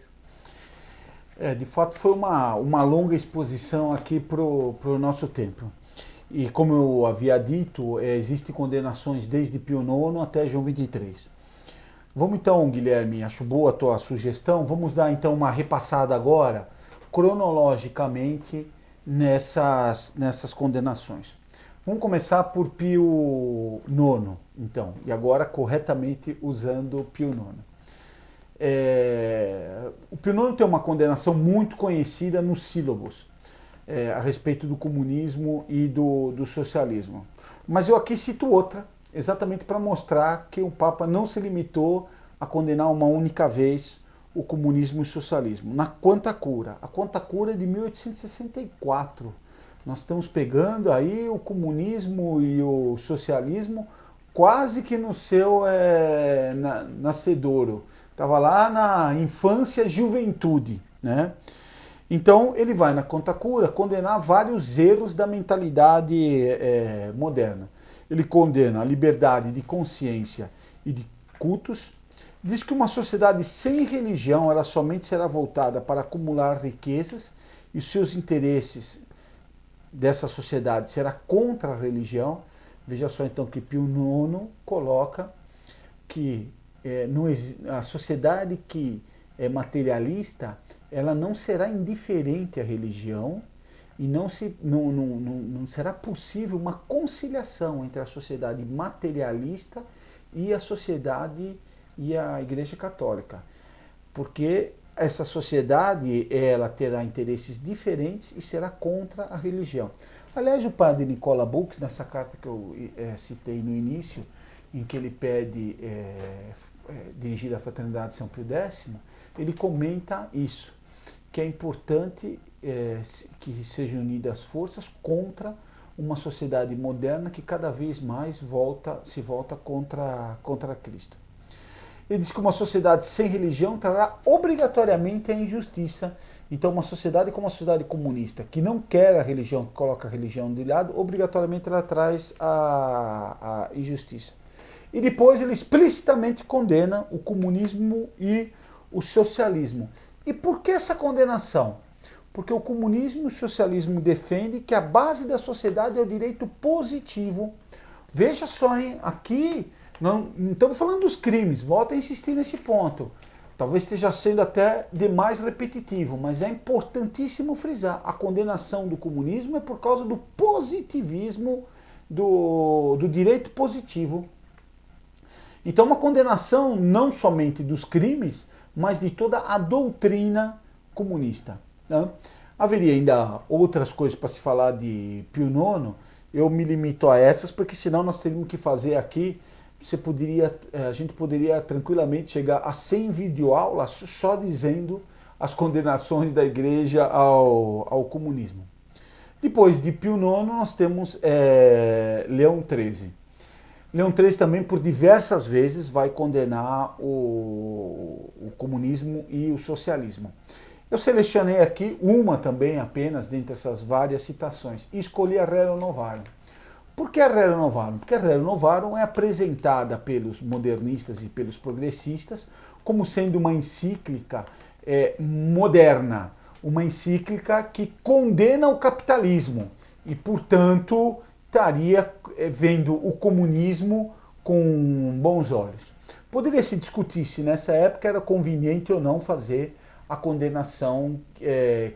De fato foi uma longa exposição aqui para o nosso tempo. E como eu havia dito, existem condenações desde Pio IX até João XXIII. Vamos então, Guilherme, acho boa a tua sugestão, vamos dar então uma repassada agora, cronologicamente, nessas condenações. Vamos começar por Pio IX, então, e agora corretamente usando Pio IX. O Pio IX tem uma condenação muito conhecida nos sílabos, a respeito do comunismo e do socialismo. Mas eu aqui cito outra, exatamente para mostrar que o Papa não se limitou a condenar uma única vez o comunismo e o socialismo. Na Quanta Cura. A Quanta Cura é de 1864. Nós estamos pegando aí o comunismo e o socialismo quase que no seu nascedouro. Estava lá na infância e juventude, né? Então ele vai na Quanta Cura condenar vários erros da mentalidade moderna. Ele condena a liberdade de consciência e de cultos, diz que uma sociedade sem religião ela somente será voltada para acumular riquezas e os seus interesses dessa sociedade será contra a religião. Veja só então que Pio IX coloca que a sociedade que é materialista ela não será indiferente à religião e não será possível uma conciliação entre a sociedade materialista e a sociedade e a Igreja Católica. Porque essa sociedade ela terá interesses diferentes e será contra a religião. Aliás, o padre Nicola Bux, nessa carta que eu citei no início, em que ele pede dirigir a Fraternidade São Pio X, ele comenta isso, que é importante que sejam unidas forças contra uma sociedade moderna que cada vez mais se volta contra Cristo. Ele diz que uma sociedade sem religião trará obrigatoriamente a injustiça. Então uma sociedade como a sociedade comunista, que não quer a religião, que coloca a religião de lado, obrigatoriamente ela traz a injustiça. E depois ele explicitamente condena o comunismo e o socialismo. E por que essa condenação? Porque o comunismo e o socialismo defendem que a base da sociedade é o direito positivo. Veja só, hein? Aqui não estamos falando dos crimes, volto a insistir nesse ponto. Talvez esteja sendo até demais repetitivo, mas é importantíssimo frisar. A condenação do comunismo é por causa do positivismo, do direito positivo. Então uma condenação não somente dos crimes, mas de toda a doutrina comunista. Né? Haveria ainda outras coisas para se falar de Pio IX, eu me limito a essas, porque senão nós teríamos que fazer aqui, a gente poderia tranquilamente chegar a 100 videoaulas só dizendo as condenações da igreja ao comunismo. Depois de Pio IX nós temos Leão XIII. Leão XIII também por diversas vezes vai condenar o comunismo e o socialismo. Eu selecionei aqui uma também apenas dentre essas várias citações e escolhi a Rerum Novarum. Por que a Rerum Novarum? Porque a Rerum Novarum é apresentada pelos modernistas e pelos progressistas como sendo uma encíclica moderna, uma encíclica que condena o capitalismo e, portanto, estaria vendo o comunismo com bons olhos. Poderia se discutir se nessa época era conveniente ou não fazer a condenação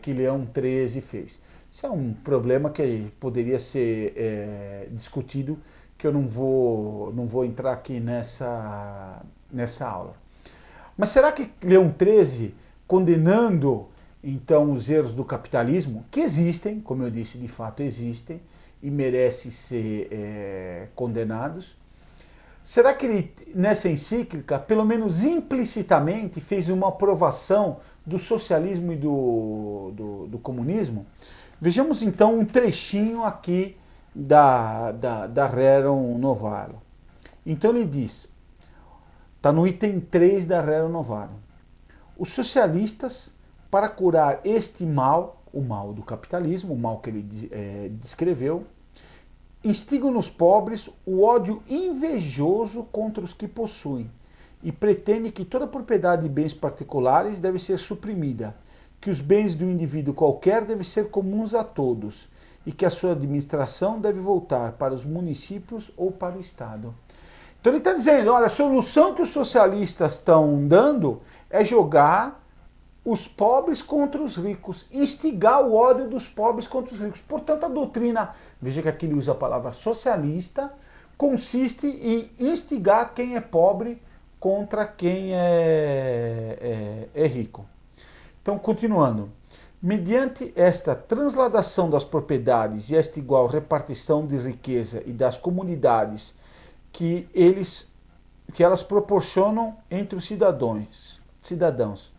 que Leão XIII fez. Isso é um problema que poderia ser discutido, que eu não vou entrar aqui nessa aula. Mas será que Leão XIII, condenando então os erros do capitalismo, que existem, como eu disse, de fato existem, e merecem ser condenados, será que ele, nessa encíclica, pelo menos implicitamente, fez uma aprovação do socialismo e do comunismo? Vejamos então um trechinho aqui da Rerum Novarum. Então ele diz, está no item 3 da Rerum Novarum, os socialistas, para curar este mal, o mal do capitalismo, o mal que ele descreveu, instigam nos pobres o ódio invejoso contra os que possuem e pretendem que toda propriedade de bens particulares deve ser suprimida, que os bens do indivíduo qualquer devem ser comuns a todos e que a sua administração deve voltar para os municípios ou para o Estado. Então ele está dizendo, olha, a solução que os socialistas estão dando é jogar os pobres contra os ricos, instigar o ódio dos pobres contra os ricos. Portanto, a doutrina, veja que aqui ele usa a palavra socialista, consiste em instigar quem é pobre contra quem é rico. Então, continuando. Mediante esta transladação das propriedades e esta igual repartição de riqueza e das comunidades que elas proporcionam entre os cidadãos,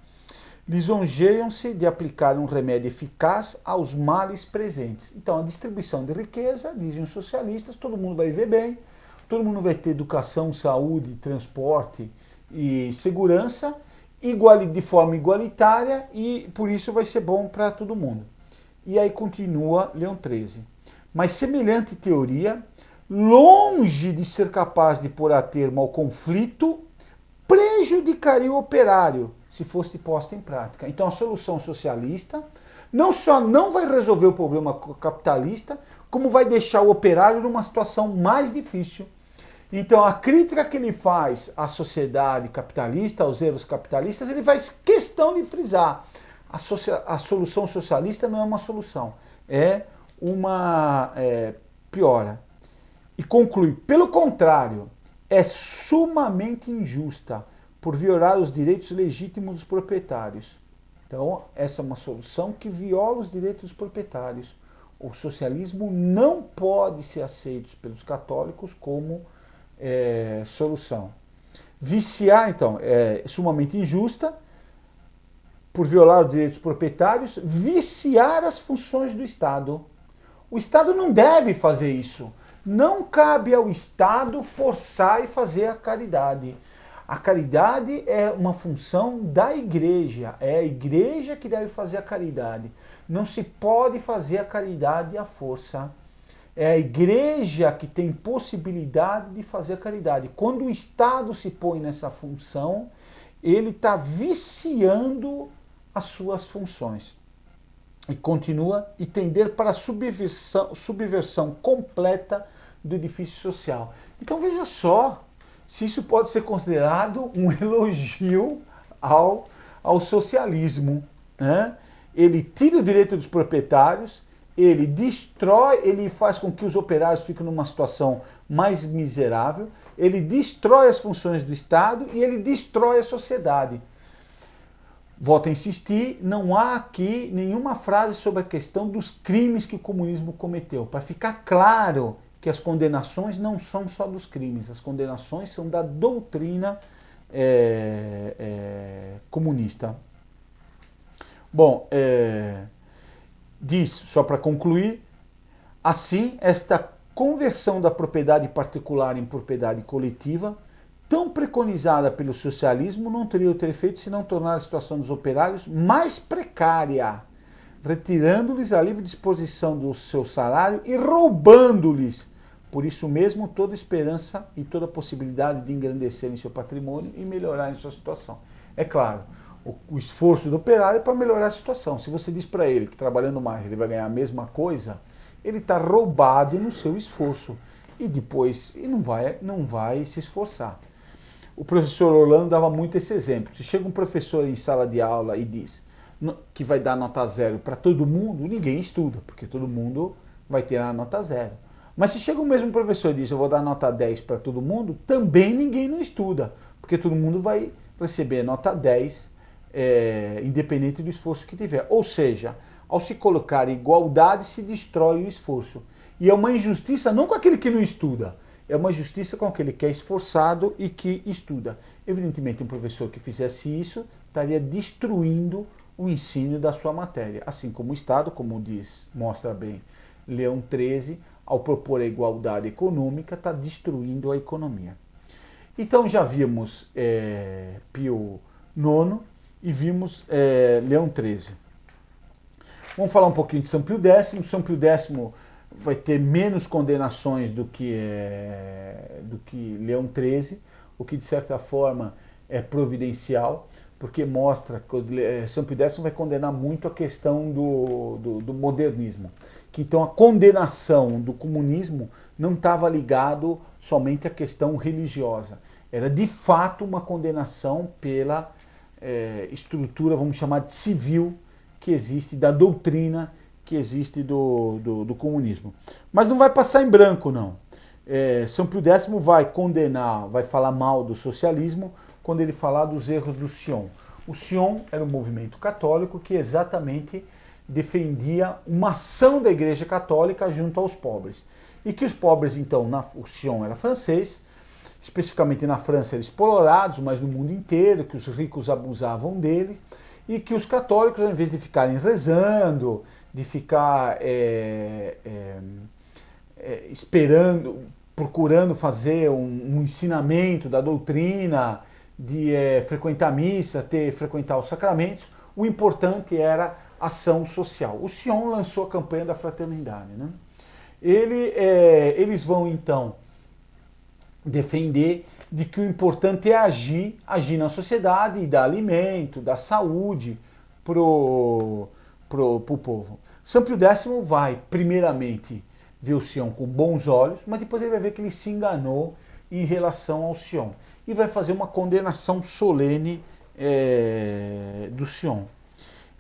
lisonjeiam-se de aplicar um remédio eficaz aos males presentes. Então, a distribuição de riqueza, dizem os socialistas, todo mundo vai viver bem, todo mundo vai ter educação, saúde, transporte e segurança, de forma igualitária, e por isso vai ser bom para todo mundo. E aí continua Leão XIII. Mas semelhante teoria, longe de ser capaz de pôr a termo ao conflito, prejudicaria o operário se fosse posta em prática. Então a solução socialista não só não vai resolver o problema capitalista, como vai deixar o operário numa situação mais difícil. Então a crítica que ele faz à sociedade capitalista, aos erros capitalistas, ele faz questão de frisar. A solução socialista não é uma solução, é uma piora. E conclui, pelo contrário, é sumamente injusta por violar os direitos legítimos dos proprietários. Então, essa é uma solução que viola os direitos dos proprietários. O socialismo não pode ser aceito pelos católicos como solução. Viciar, então, é sumamente injusta por violar os direitos proprietários, viciar as funções do Estado. O Estado não deve fazer isso. Não cabe ao Estado forçar e fazer a caridade. A caridade é uma função da igreja. É a igreja que deve fazer a caridade. Não se pode fazer a caridade à força. É a igreja que tem possibilidade de fazer a caridade. Quando o Estado se põe nessa função, ele está viciando as suas funções. E continua, e tender para a subversão completa do edifício social. Então veja só, se isso pode ser considerado um elogio ao socialismo, né? Ele tira o direito dos proprietários, ele destrói, ele faz com que os operários fiquem numa situação mais miserável, ele destrói as funções do Estado e ele destrói a sociedade. Volto a insistir, não há aqui nenhuma frase sobre a questão dos crimes que o comunismo cometeu. Para ficar claro que as condenações não são só dos crimes, as condenações são da doutrina comunista. Bom, diz, só para concluir, assim, esta conversão da propriedade particular em propriedade coletiva, tão preconizada pelo socialismo, não teria outro efeito senão tornar a situação dos operários mais precária, retirando-lhes a livre disposição do seu salário e roubando-lhes, por isso mesmo, toda esperança e toda possibilidade de engrandecerem seu patrimônio e melhorarem sua situação. É claro, o esforço do operário é para melhorar a situação. Se você diz para ele que trabalhando mais ele vai ganhar a mesma coisa, ele está roubado no seu esforço e depois não vai se esforçar. O professor Orlando dava muito esse exemplo. Se chega um professor em sala de aula e diz que vai dar nota 0 para todo mundo, ninguém estuda, porque todo mundo vai ter a nota 0. Mas se chega o mesmo professor e diz eu vou dar nota 10 para todo mundo, também ninguém não estuda, porque todo mundo vai receber nota 10, independente do esforço que tiver. Ou seja, ao se colocar igualdade, se destrói o esforço. E é uma injustiça não com aquele que não estuda, é uma justiça com aquele que é esforçado e que estuda. Evidentemente, um professor que fizesse isso estaria destruindo o ensino da sua matéria. Assim como o Estado, como mostra bem Leão XIII, ao propor a igualdade econômica, está destruindo a economia. Então já vimos Pio IX e vimos Leão XIII. Vamos falar um pouquinho de São Pio X. São Pio X vai ter menos condenações do que Leão XIII, o que de certa forma é providencial, porque mostra que São Pio X vai condenar muito a questão do modernismo. Que então a condenação do comunismo não estava ligado somente à questão religiosa. Era de fato uma condenação pela estrutura, vamos chamar de civil, que existe, da doutrina que existe do comunismo. Mas não vai passar em branco, não. São Pio X vai condenar, vai falar mal do socialismo quando ele falar dos erros do Sion. O Sion era um movimento católico que exatamente defendia uma ação da Igreja Católica junto aos pobres. E que os pobres, então, o Sion era francês, especificamente na França eles explorados, mas no mundo inteiro, que os ricos abusavam dele, e que os católicos, ao invés de ficarem rezando, de ficar esperando, procurando fazer um ensinamento da doutrina, de frequentar a missa, frequentar os sacramentos, o importante era ação social. O Sion lançou a campanha da fraternidade. Né? Eles vão, então, defender de que o importante é agir na sociedade e dar alimento, dar saúde pro povo. São Pio X vai, primeiramente, ver o Sion com bons olhos, mas depois ele vai ver que ele se enganou em relação ao Sion. E vai fazer uma condenação solene do Sion.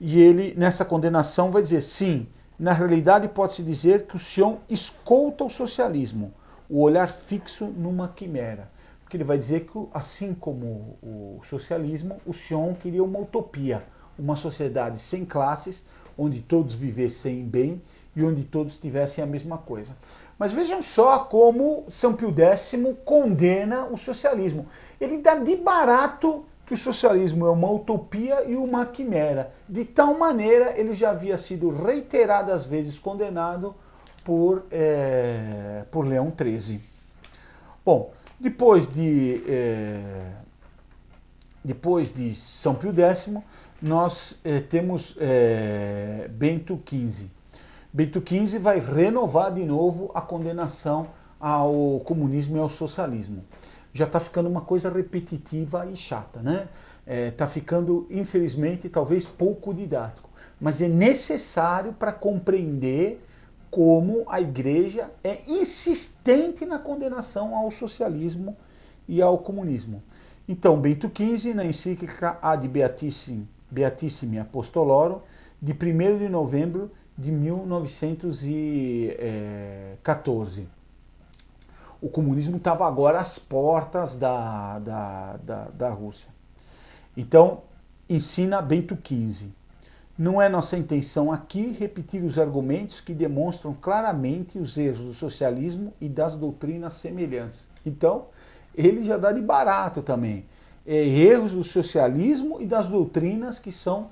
E ele, nessa condenação, vai dizer, sim, na realidade pode-se dizer que o Sion escolta o socialismo, o olhar fixo numa quimera. Porque ele vai dizer que, assim como o socialismo, o Sion queria uma utopia, uma sociedade sem classes, onde todos vivessem bem e onde todos tivessem a mesma coisa. Mas vejam só como São Pio X condena o socialismo. Ele dá de barato que o socialismo é uma utopia e uma quimera. De tal maneira, ele já havia sido reiteradas vezes condenado por Leão XIII. Bom, depois de São Pio X, nós temos Bento XV. Bento XV vai renovar de novo a condenação ao comunismo e ao socialismo. Já está ficando uma coisa repetitiva e chata, né? Está ficando, infelizmente, talvez pouco didático. Mas é necessário para compreender como a Igreja é insistente na condenação ao socialismo e ao comunismo. Então, Bento XV, na encíclica Ad Beatissimi Apostolorum, de 1º de novembro de 1914. O comunismo estava agora às portas da Rússia. Então, ensina Bento XV. Não é nossa intenção aqui repetir os argumentos que demonstram claramente os erros do socialismo e das doutrinas semelhantes. Então, ele já dá de barato também. Erros do socialismo e das doutrinas que são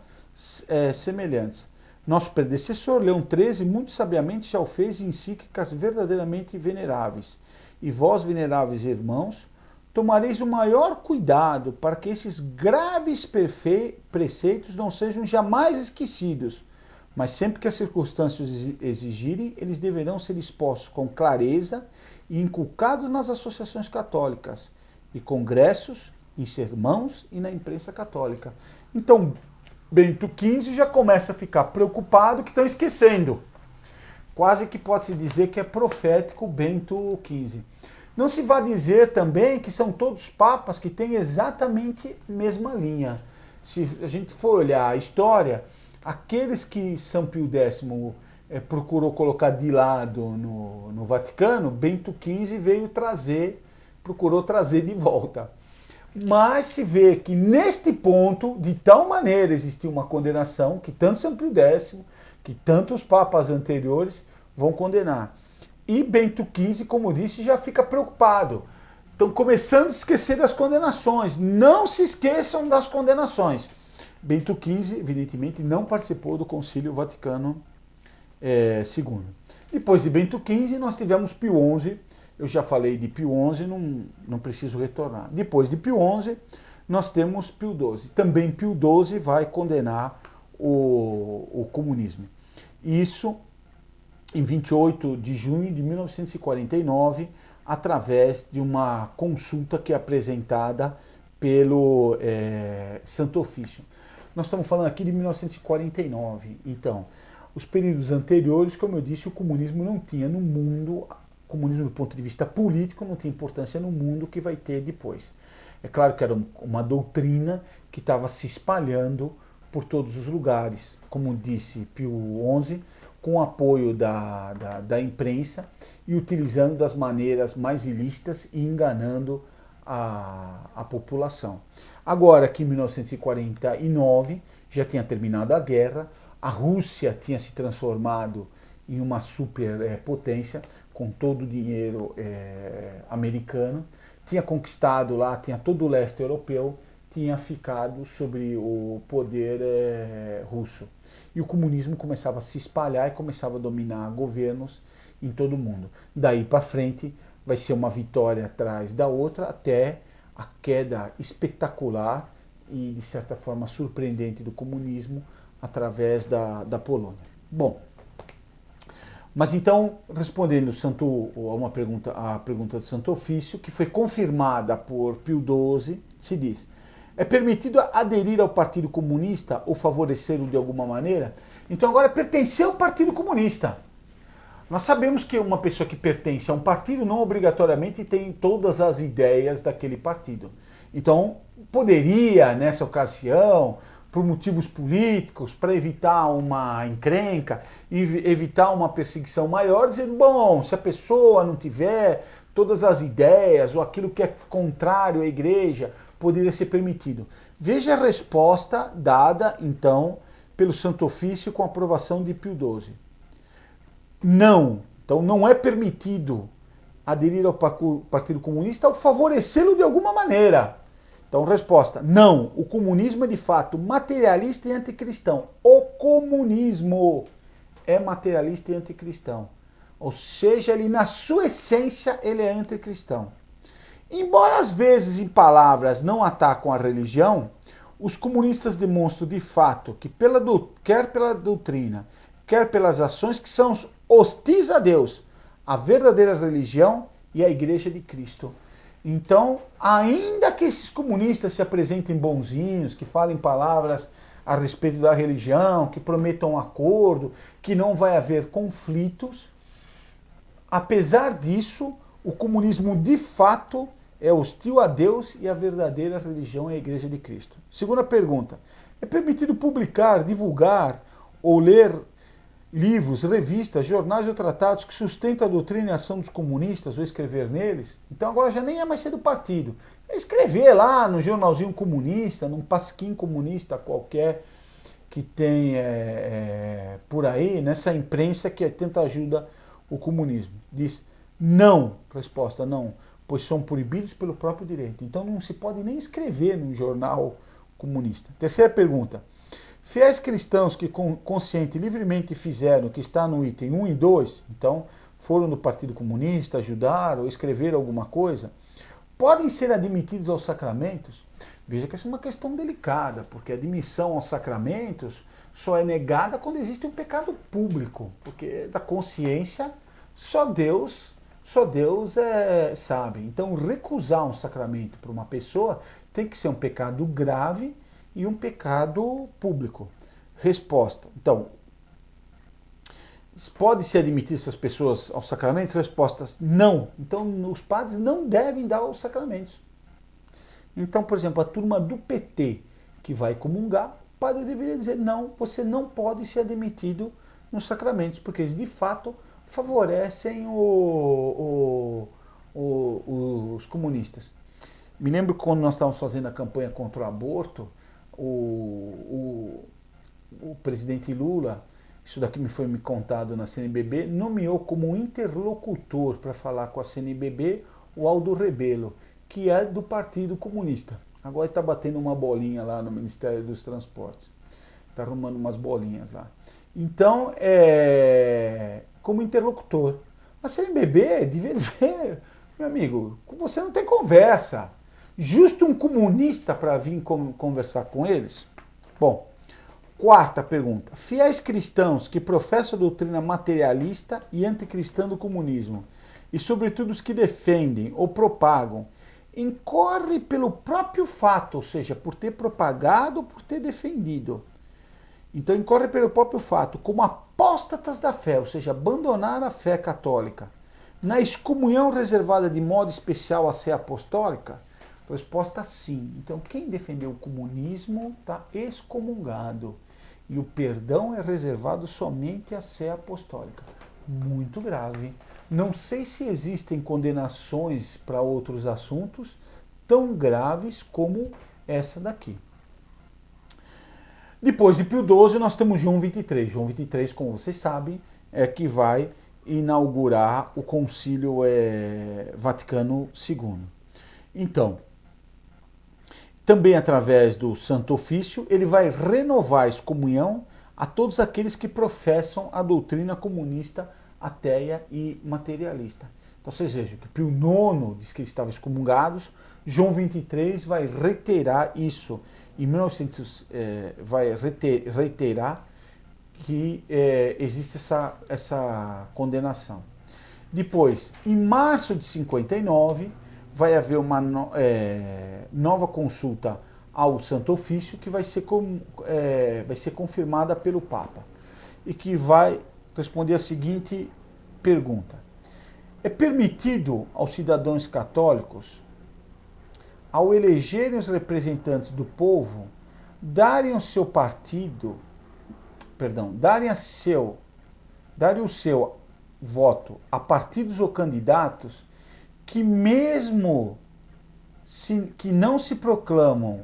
semelhantes. Nosso predecessor, Leão XIII, muito sabiamente já o fez em encíclicas verdadeiramente veneráveis. E vós, veneráveis irmãos, tomareis o maior cuidado para que esses graves preceitos não sejam jamais esquecidos, mas sempre que as circunstâncias exigirem, eles deverão ser expostos com clareza e inculcados nas associações católicas, e congressos, em sermãos e na imprensa católica. Então, Bento XV já começa a ficar preocupado que estão esquecendo. Quase que pode-se dizer que é profético Bento XV. Não se vai dizer também que são todos papas que têm exatamente a mesma linha. Se a gente for olhar a história, aqueles que São Pio X procurou colocar de lado no Vaticano, Bento XV procurou trazer de volta. Mas se vê que neste ponto, de tal maneira existiu uma condenação, que tanto São Pio X, que tanto os papas anteriores vão condenar. E Bento XV, como disse, já fica preocupado. Estão começando a esquecer das condenações. Não se esqueçam das condenações. Bento XV, evidentemente, não participou do Concílio Vaticano II. Depois de Bento XV, nós tivemos Pio XI, Eu já falei de Pio XI, não preciso retornar. Depois de Pio XI, nós temos Pio XII. Também Pio XII vai condenar o comunismo. Isso em 28 de junho de 1949, através de uma consulta que é apresentada pelo Santo Ofício. Nós estamos falando aqui de 1949, então, os períodos anteriores, como eu disse, o comunismo não tinha no mundo, o comunismo do ponto de vista político não tinha importância no mundo que vai ter depois. É claro que era uma doutrina que estava se espalhando por todos os lugares, como disse Pio XI, com o apoio da imprensa e utilizando das maneiras mais ilícitas e enganando a população. Agora que em 1949 já tinha terminado a guerra, a Rússia tinha se transformado em uma superpotência com todo o dinheiro americano, tinha conquistado lá, tinha todo o leste europeu, tinha ficado sobre o poder russo. E o comunismo começava a se espalhar e começava a dominar governos em todo o mundo. Daí para frente vai ser uma vitória atrás da outra até a queda espetacular e de certa forma surpreendente do comunismo através da Polônia. Bom, mas então, respondendo a pergunta do Santo Ofício, que foi confirmada por Pio XII, se diz: é permitido aderir ao Partido Comunista ou favorecê-lo de alguma maneira? Então agora pertencer ao Partido Comunista. Nós sabemos que uma pessoa que pertence a um partido não obrigatoriamente tem todas as ideias daquele partido. Então poderia, nessa ocasião, por motivos políticos, para evitar uma encrenca, evitar uma perseguição maior, dizer, bom, se a pessoa não tiver todas as ideias ou aquilo que é contrário à igreja, poderia ser permitido. Veja a resposta dada, então, pelo Santo Ofício com a aprovação de Pio XII. Não. Então não é permitido aderir ao Partido Comunista ou favorecê-lo de alguma maneira. Então, resposta: não. O comunismo é de fato materialista e anticristão. O comunismo é materialista e anticristão. Ou seja, ele na sua essência ele é anticristão. Embora às vezes em palavras não atacam a religião, os comunistas demonstram de fato que quer pela doutrina, quer pelas ações que são hostis a Deus, a verdadeira religião e a Igreja de Cristo. Então, ainda que esses comunistas se apresentem bonzinhos, que falem palavras a respeito da religião, que prometam um acordo, que não vai haver conflitos, apesar disso, o comunismo de fato é hostil a Deus e a verdadeira religião é a Igreja de Cristo. Segunda pergunta: é permitido publicar, divulgar ou ler livros, revistas, jornais ou tratados que sustentam a doutrina e a ação dos comunistas ou escrever neles? Então agora já nem é mais ser do partido. É escrever lá no jornalzinho comunista, num pasquim comunista qualquer que tem por aí, nessa imprensa que tenta ajudar o comunismo. Diz não. Resposta: não, pois são proibidos pelo próprio direito. Então não se pode nem escrever num jornal comunista. Terceira pergunta: fiéis cristãos que consciente e livremente fizeram o que está no item 1 e 2, então foram do Partido Comunista, ajudaram ou escreveram alguma coisa, podem ser admitidos aos sacramentos? Veja que essa é uma questão delicada, porque a admissão aos sacramentos só é negada quando existe um pecado público, porque da consciência só Deus sabe. Então recusar um sacramento para uma pessoa tem que ser um pecado grave e um pecado público. Resposta: então, pode se admitir essas pessoas aos sacramentos? Respostas: não. Então, os padres não devem dar os sacramentos. Então, por exemplo, a turma do PT que vai comungar, o padre deveria dizer: não, você não pode ser admitido nos sacramentos, porque eles de fato favorecem os comunistas. Me lembro quando nós estávamos fazendo a campanha contra o aborto, o presidente Lula, isso daqui me foi contado na CNBB, nomeou como interlocutor para falar com a CNBB o Aldo Rebelo, que é do Partido Comunista. Agora está batendo uma bolinha lá no Ministério dos Transportes. Está arrumando umas bolinhas lá. Então, como interlocutor, A CNBB devia dizer, meu amigo, com você não tem conversa. Justo um comunista para vir conversar com eles? Bom, quarta pergunta. Fiéis cristãos que professam a doutrina materialista e anticristã do comunismo, e sobretudo os que defendem ou propagam, incorre pelo próprio fato, ou seja, por ter propagado ou por ter defendido. Então incorre pelo próprio fato, como apóstatas da fé, ou seja, abandonar a fé católica, na excomunhão reservada de modo especial à sé apostólica? Resposta sim. Então quem defendeu o comunismo está excomungado. E o perdão é reservado somente à sé apostólica. Muito grave. Não sei se existem condenações para outros assuntos tão graves como essa daqui. Depois de Pio XII, nós temos João XXIII. João XXIII, como vocês sabem, é que vai inaugurar o Concílio Vaticano II. Então, também através do Santo Ofício, ele vai renovar a excomunhão a todos aqueles que professam a doutrina comunista ateia e materialista. Então vocês vejam que Pio IX diz que eles estavam excomungados, João XXIII vai reiterar isso, em 1900 vai reiterar que existe essa condenação. Depois, em março de 59, vai haver uma nova consulta ao Santo Ofício que vai ser confirmada pelo Papa e que vai responder a seguinte pergunta: é permitido aos cidadãos católicos, ao elegerem os representantes do povo, darem o seu voto a partidos ou candidatos que mesmo que não se proclamam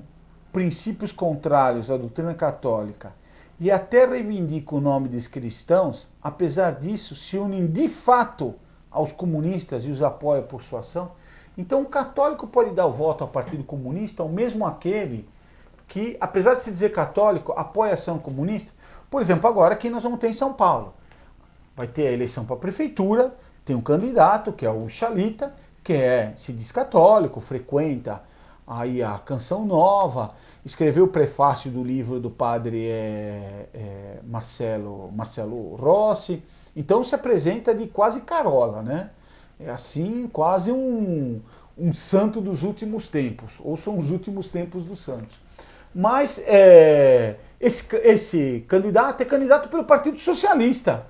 princípios contrários à doutrina católica e até reivindicam o nome dos cristãos, apesar disso, se unem de fato aos comunistas e os apoiam por sua ação? Então, o católico pode dar o voto ao Partido Comunista, ou mesmo aquele que, apesar de se dizer católico, apoia a ação comunista. Por exemplo, agora aqui nós vamos ter em São Paulo. Vai ter a eleição para a prefeitura, tem um candidato, que é o Chalita, que se diz católico, frequenta aí a Canção Nova, escreveu o prefácio do livro do padre Marcelo Rossi, então se apresenta de quase carola, né? É assim, quase um santo dos últimos tempos, ou são os últimos tempos dos santos. Mas esse candidato é candidato pelo Partido Socialista,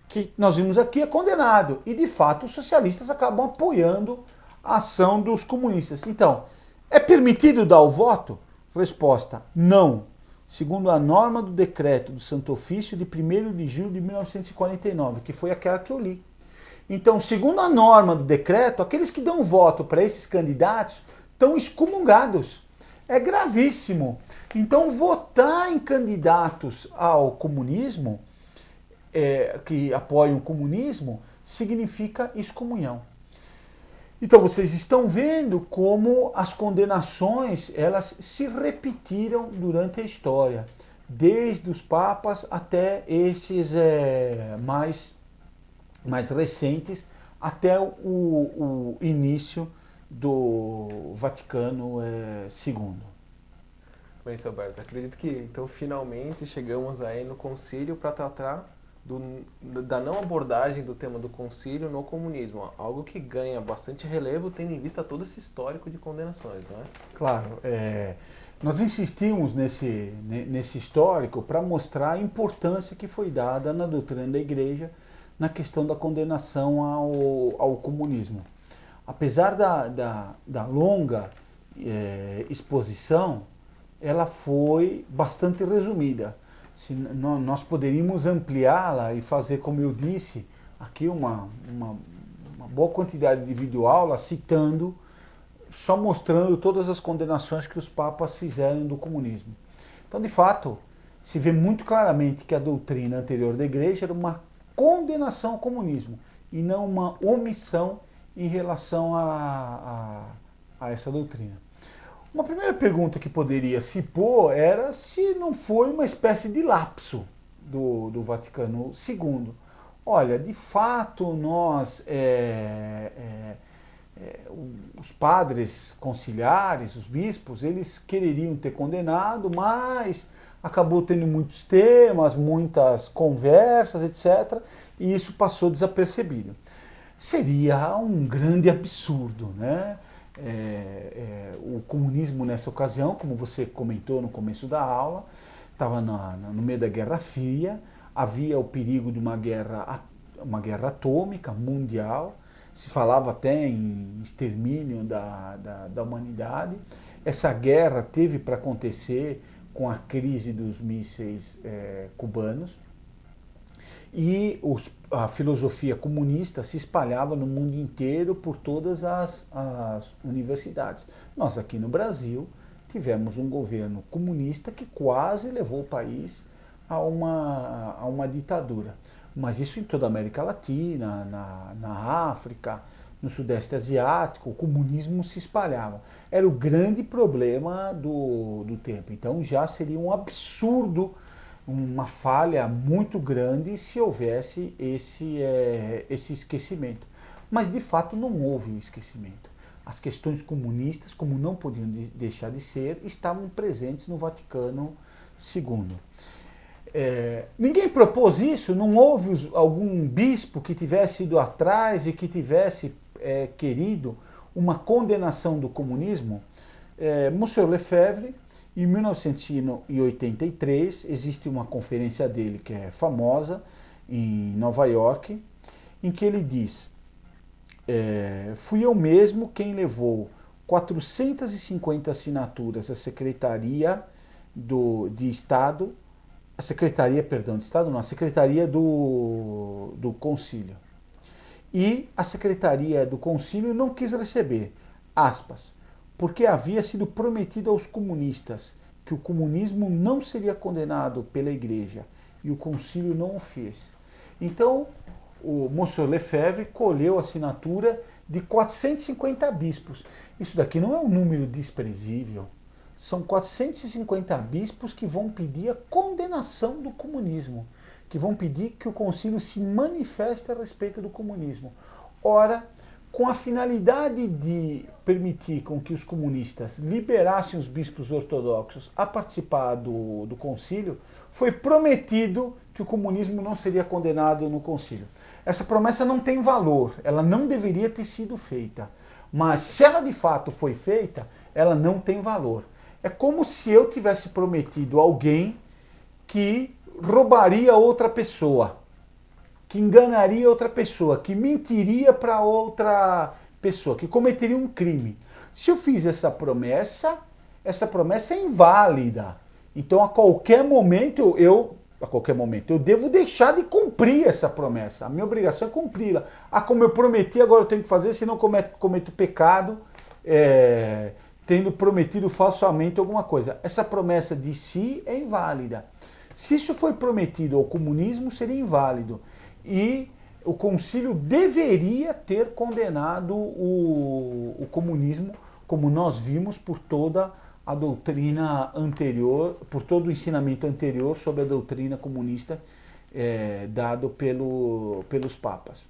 que nós vimos aqui é condenado, e de fato os socialistas acabam apoiando a ação dos comunistas. Então, é permitido dar o voto? Resposta: não, segundo a norma do decreto do Santo Ofício de 1º de julho de 1949, que foi aquela que eu li. Então, segundo a norma do decreto, aqueles que dão voto para esses candidatos estão excomungados. É gravíssimo. Então, votar em candidatos ao comunismo, que apoiam o comunismo, significa excomunhão. Então, vocês estão vendo como as condenações elas se repetiram durante a história, desde os papas até esses mais recentes, até o início do Vaticano II. Bem, seu Alberto, acredito que então finalmente chegamos aí no concílio para tratar da não abordagem do tema do concílio no comunismo, algo que ganha bastante relevo tendo em vista todo esse histórico de condenações, não é? Claro, nós insistimos nesse histórico para mostrar a importância que foi dada na doutrina da Igreja na questão da condenação ao comunismo. Apesar da longa exposição, ela foi bastante resumida. Nós poderíamos ampliá-la e fazer, como eu disse, aqui uma boa quantidade de videoaulas citando, só mostrando todas as condenações que os papas fizeram do comunismo. Então, de fato, se vê muito claramente que a doutrina anterior da Igreja era uma condenação ao comunismo e não uma omissão em relação a essa doutrina. Uma primeira pergunta que poderia se pôr era se não foi uma espécie de lapso do Vaticano II. olha, de fato os padres conciliares, os bispos, eles quereriam ter condenado, mas acabou tendo muitos temas, muitas conversas, etc., e isso passou desapercebido. Seria um grande absurdo, né? O comunismo nessa ocasião, como você comentou no começo da aula, estava no meio da Guerra Fria, havia o perigo de uma guerra atômica mundial, se falava até em extermínio da humanidade. Essa guerra teve para acontecer com a crise dos mísseis cubanos, e a filosofia comunista se espalhava no mundo inteiro por todas as universidades. Nós aqui no Brasil tivemos um governo comunista que quase levou o país a uma ditadura. Mas isso em toda a América Latina, na África, no Sudeste Asiático, o comunismo se espalhava. Era o grande problema do tempo. Então já seria um absurdo, uma falha muito grande se houvesse esse esquecimento. Mas de fato não houve o esquecimento. As questões comunistas, como não podiam deixar de ser, estavam presentes no Vaticano II. Ninguém propôs isso, não houve algum bispo que tivesse ido atrás e que tivesse querido uma condenação do comunismo. Monsieur Lefebvre, em 1983, existe uma conferência dele que é famosa, em Nova York, em que ele diz: fui eu mesmo quem levou 450 assinaturas à Secretaria de Estado, a Secretaria do Concílio. E a Secretaria do Concílio não quis receber, aspas, porque havia sido prometido aos comunistas que o comunismo não seria condenado pela Igreja, e o Concílio não o fez. Então, o Monsieur Lefebvre colheu a assinatura de 450 bispos. Isso daqui não é um número desprezível. São 450 bispos que vão pedir a condenação do comunismo, que vão pedir que o concílio se manifeste a respeito do comunismo. Ora, com a finalidade de permitir com que os comunistas liberassem os bispos ortodoxos a participar do concílio, foi prometido que o comunismo não seria condenado no concílio. Essa promessa não tem valor, ela não deveria ter sido feita. Mas se ela de fato foi feita, ela não tem valor. É como se eu tivesse prometido a alguém que roubaria outra pessoa, que enganaria outra pessoa, que mentiria para outra pessoa, que cometeria um crime. Se eu fiz essa promessa é inválida. Então a qualquer momento eu devo deixar de cumprir essa promessa. A minha obrigação é cumpri-la. Como eu prometi, agora eu tenho que fazer, senão cometo pecado, tendo prometido falsamente alguma coisa. Essa promessa de si é inválida. Se isso foi prometido ao comunismo, seria inválido. E o concílio deveria ter condenado o comunismo, como nós vimos por toda a doutrina anterior, por todo o ensinamento anterior sobre a doutrina comunista dado pelos papas.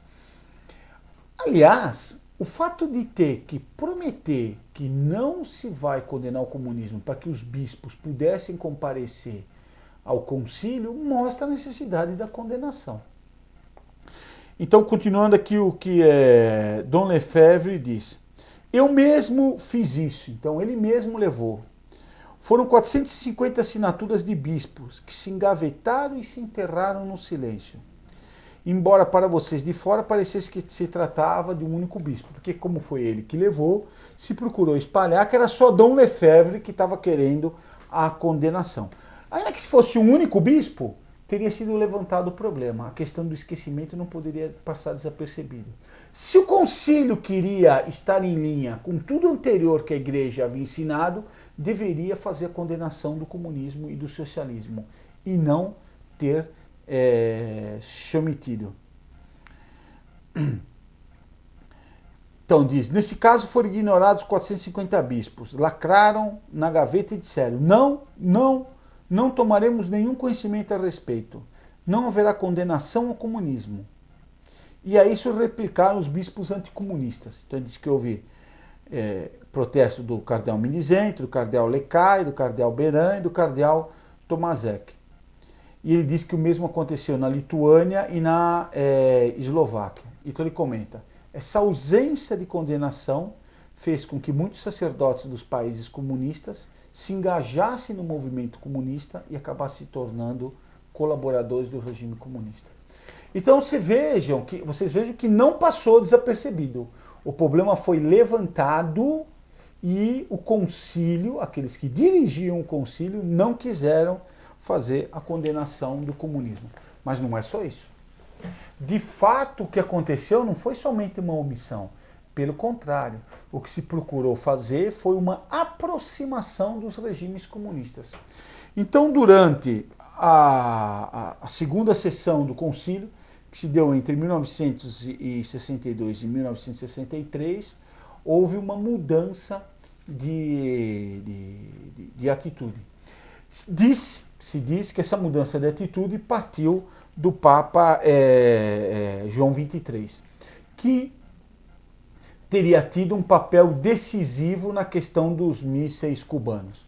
Aliás, o fato de ter que prometer que não se vai condenar o comunismo para que os bispos pudessem comparecer ao concílio mostra a necessidade da condenação. Então, continuando aqui o que Dom Lefebvre diz: eu mesmo fiz isso, então ele mesmo levou. Foram 450 assinaturas de bispos que se engavetaram e se enterraram no silêncio. Embora para vocês de fora parecesse que se tratava de um único bispo, porque como foi ele que levou, se procurou espalhar que era só Dom Lefebvre que estava querendo a condenação. Ainda que se fosse um único bispo, teria sido levantado o problema. A questão do esquecimento não poderia passar desapercebido. Se o concílio queria estar em linha com tudo anterior que a igreja havia ensinado, deveria fazer a condenação do comunismo e do socialismo, e não ter se omitido. Então diz, nesse caso foram ignorados 450 bispos, lacraram na gaveta e disseram, não tomaremos nenhum conhecimento a respeito. Não haverá condenação ao comunismo. E a isso replicaram os bispos anticomunistas. Então ele diz que houve protesto do cardeal Minizente, do cardeal Lecay, do cardeal Beran e do cardeal Tomaszek. E ele diz que o mesmo aconteceu na Lituânia e na Eslováquia. Então ele comenta, essa ausência de condenação fez com que muitos sacerdotes dos países comunistas se engajassem no movimento comunista e acabassem se tornando colaboradores do regime comunista. Então vocês vejam que não passou desapercebido. O problema foi levantado e o concílio, aqueles que dirigiam o concílio, não quiseram fazer a condenação do comunismo. Mas não é só isso. De fato, o que aconteceu não foi somente uma omissão. Pelo contrário, o que se procurou fazer foi uma aproximação dos regimes comunistas. Então, durante a segunda sessão do concílio, que se deu entre 1962 e 1963, houve uma mudança de atitude. Se diz que essa mudança de atitude partiu do Papa João XXIII, que teria tido um papel decisivo na questão dos mísseis cubanos.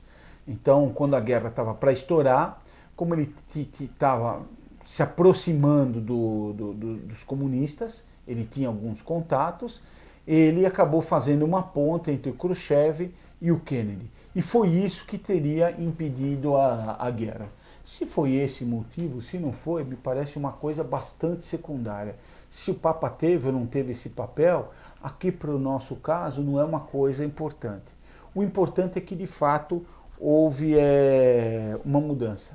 Então, quando a guerra estava para estourar, como ele estava se aproximando dos comunistas, ele tinha alguns contatos, ele acabou fazendo uma ponte entre o Khrushchev e o Kennedy. E foi isso que teria impedido a guerra. Se foi esse motivo, se não foi, me parece uma coisa bastante secundária. Se o Papa teve ou não teve esse papel, aqui para o nosso caso não é uma coisa importante. O importante é que de fato houve uma mudança.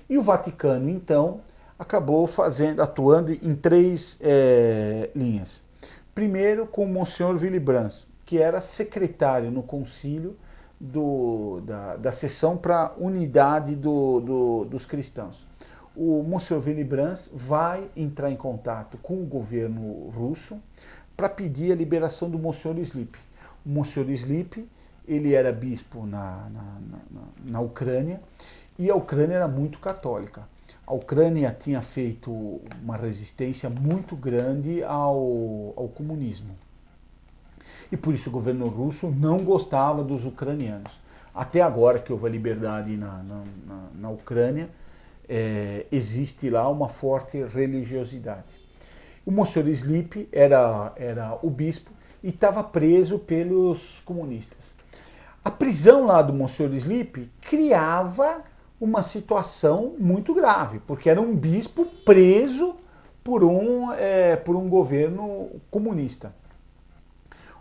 E o Vaticano, então, acabou atuando em três linhas. Primeiro, com o Monsenhor Willy Brandt, que era secretário no concílio da sessão para a unidade dos cristãos. O Monsenhor Willy Brandt vai entrar em contato com o governo russo para pedir a liberação do Monsenhor Slip. O Monsenhor Slip, ele era bispo na Ucrânia, e a Ucrânia era muito católica. A Ucrânia tinha feito uma resistência muito grande ao comunismo. E por isso o governo russo não gostava dos ucranianos. Até agora que houve a liberdade na Ucrânia, existe lá uma forte religiosidade. O Monsenhor Slip era o bispo e estava preso pelos comunistas. A prisão lá do Monsenhor Slip criava uma situação muito grave, porque era um bispo preso por um governo comunista.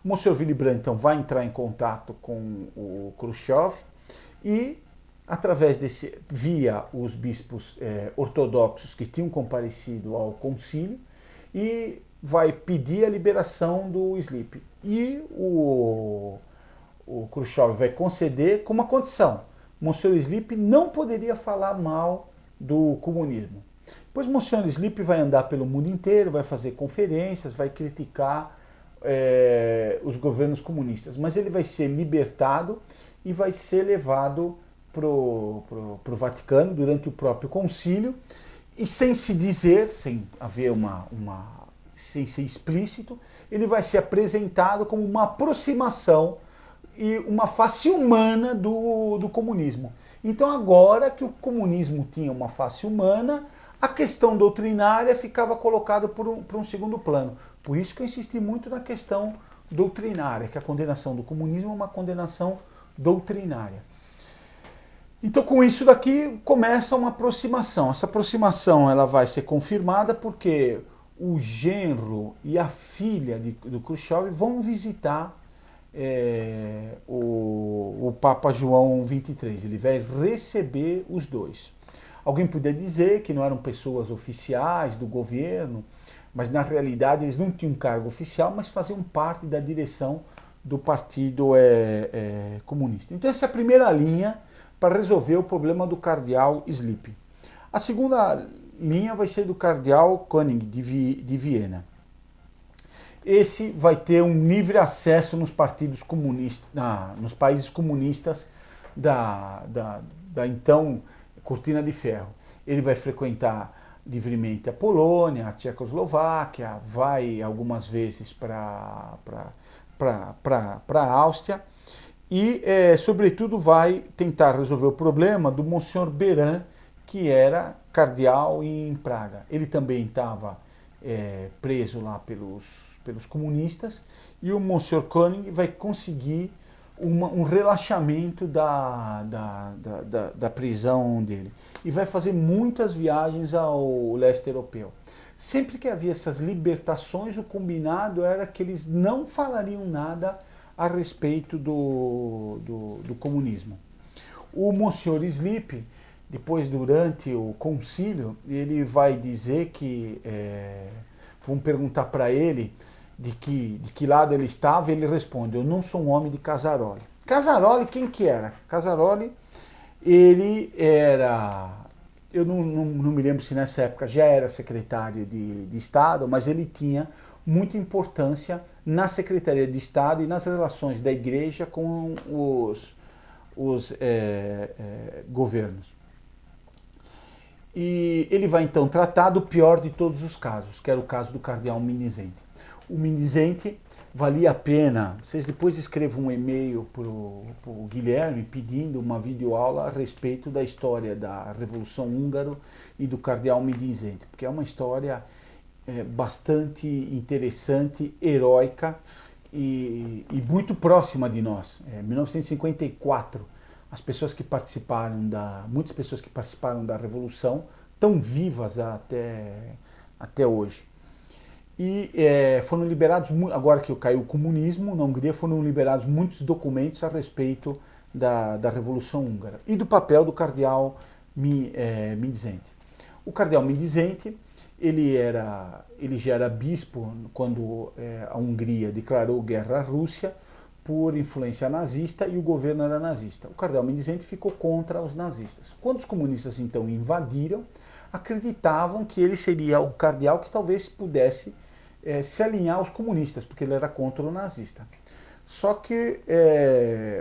O Monsenhor Willy Brandt, então, vai entrar em contato com o Khrushchev e, via os bispos ortodoxos que tinham comparecido ao concílio, e vai pedir a liberação do Slip. E o Khrushchev vai conceder com uma condição. Monsenhor Slip não poderia falar mal do comunismo. Depois Monsenhor Slip vai andar pelo mundo inteiro, vai fazer conferências, vai criticar os governos comunistas, mas ele vai ser libertado e vai ser levado para o Vaticano durante o próprio concílio, e sem se dizer, sem haver sem ser explícito, ele vai ser apresentado como uma aproximação e uma face humana do comunismo. Então, agora que o comunismo tinha uma face humana, a questão doutrinária ficava colocada para um segundo plano. Por isso que eu insisti muito na questão doutrinária, que a condenação do comunismo é uma condenação doutrinária. Então, com isso daqui, começa uma aproximação. Essa aproximação ela vai ser confirmada porque o genro e a filha do Khrushchev vão visitar o Papa João XXIII. Ele vai receber os dois. Alguém poderia dizer que não eram pessoas oficiais do governo, mas na realidade eles não tinham cargo oficial, mas faziam parte da direção do Partido Comunista. Então essa é a primeira linha para resolver o problema do cardeal Slip. A segunda linha vai ser do cardeal Koenig, de Viena. Esse vai ter um livre acesso nos partidos comunistas, nos países comunistas da então Cortina de Ferro. Ele vai frequentar livremente a Polônia, a Tchecoslováquia, vai algumas vezes para a Áustria e, sobretudo, vai tentar resolver o problema do Monsenhor Beran, que era cardeal em Praga. Ele também estava preso lá pelos comunistas, e o Monsenhor Koenig vai conseguir um relaxamento da prisão dele. E vai fazer muitas viagens ao leste europeu. Sempre que havia essas libertações, o combinado era que eles não falariam nada a respeito do comunismo. O Monsenhor Slip, depois, durante o concílio, ele vai dizer que, vão perguntar para ele de que lado ele estava, e ele responde: eu não sou um homem de Casaroli. Casaroli, quem que era? Casaroli, ele era, eu não me lembro se nessa época já era secretário de Estado, mas ele tinha muita importância na Secretaria de Estado e nas relações da Igreja com os governos. E ele vai então tratar do pior de todos os casos, que era o caso do cardeal Minizente. O Minizente valia a pena, vocês depois escrevam um e-mail para o Guilherme pedindo uma videoaula a respeito da história da Revolução Húngara e do cardeal Minizente, porque é uma história bastante interessante, heróica e muito próxima de nós. 1954, as pessoas que participaram muitas pessoas que participaram da Revolução estão vivas até hoje. E foram liberados, agora que caiu o comunismo na Hungria, foram liberados muitos documentos a respeito da Revolução Húngara e do papel do cardeal Minizente. O cardeal Minizente, ele já era bispo quando a Hungria declarou guerra à Rússia por influência nazista e o governo era nazista. O cardeal Minizente ficou contra os nazistas. Quando os comunistas então invadiram, acreditavam que ele seria o cardeal que talvez pudesse se alinhar aos comunistas, porque ele era contra o nazista. Só que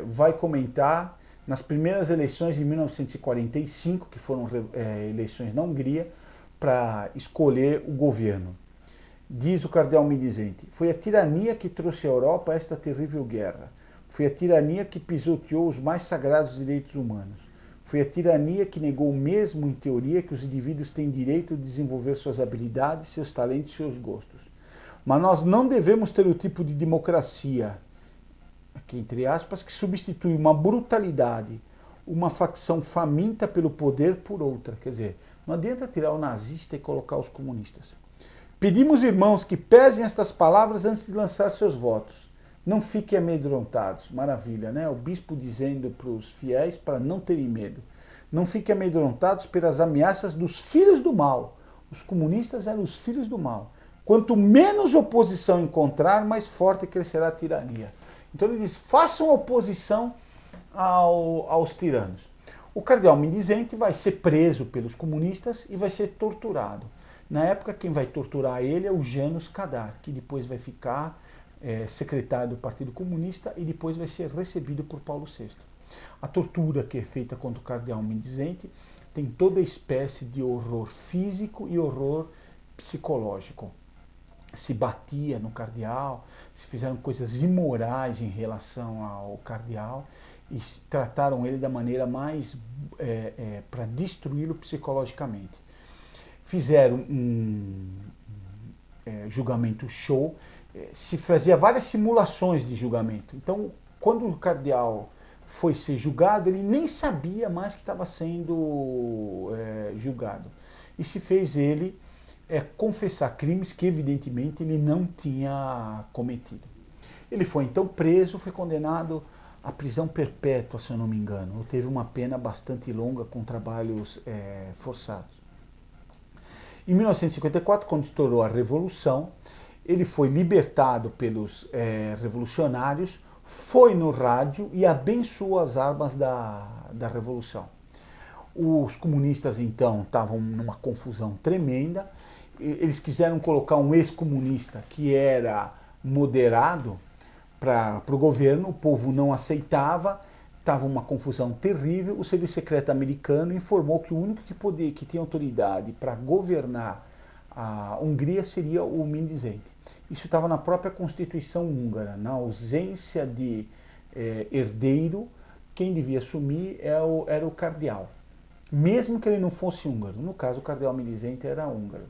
vai comentar nas primeiras eleições de 1945, que foram eleições na Hungria, para escolher o governo. Diz o cardeal Minizente: foi a tirania que trouxe à Europa esta terrível guerra. Foi a tirania que pisoteou os mais sagrados direitos humanos. Foi a tirania que negou mesmo em teoria que os indivíduos têm direito de desenvolver suas habilidades, seus talentos e seus gostos. Mas nós não devemos ter o tipo de democracia, aqui entre aspas, que substitui uma brutalidade, uma facção faminta pelo poder por outra. Quer dizer, não adianta tirar o nazista e colocar os comunistas. Pedimos, irmãos, que pesem estas palavras antes de lançar seus votos. Não fiquem amedrontados. Maravilha, né? O bispo dizendo para os fiéis para não terem medo. Não fiquem amedrontados pelas ameaças dos filhos do mal. Os comunistas eram os filhos do mal. Quanto menos oposição encontrar, mais forte crescerá a tirania. Então ele diz: façam oposição aos tiranos. O cardeal Minizente vai ser preso pelos comunistas e vai ser torturado. Na época, quem vai torturar ele é o János Kadar, que depois vai ficar secretário do Partido Comunista e depois vai ser recebido por Paulo VI. A tortura que é feita contra o cardeal Minizente tem toda espécie de horror físico e horror psicológico. Se batia no cardeal, se fizeram coisas imorais em relação ao cardeal e trataram ele da maneira mais para destruí-lo psicologicamente. Fizeram um julgamento show, se fazia várias simulações de julgamento. Então, quando o cardeal foi ser julgado, ele nem sabia mais que estava sendo julgado. E se fez ele confessar crimes que, evidentemente, ele não tinha cometido. Ele foi então preso, foi condenado à prisão perpétua, se eu não me engano. Teve uma pena bastante longa com trabalhos forçados. Em 1954, quando estourou a Revolução, ele foi libertado pelos revolucionários, foi no rádio e abençoou as armas da Revolução. Os comunistas, então, estavam numa confusão tremenda. Eles quiseram colocar um ex-comunista que era moderado para o governo, o povo não aceitava, estava uma confusão terrível, o serviço secreto americano informou que o único que tinha autoridade para governar a Hungria seria o Mendizente. Isso estava na própria Constituição húngara. Na ausência de herdeiro, quem devia assumir era o cardeal, mesmo que ele não fosse húngaro. No caso, o cardeal Mendizente era húngaro.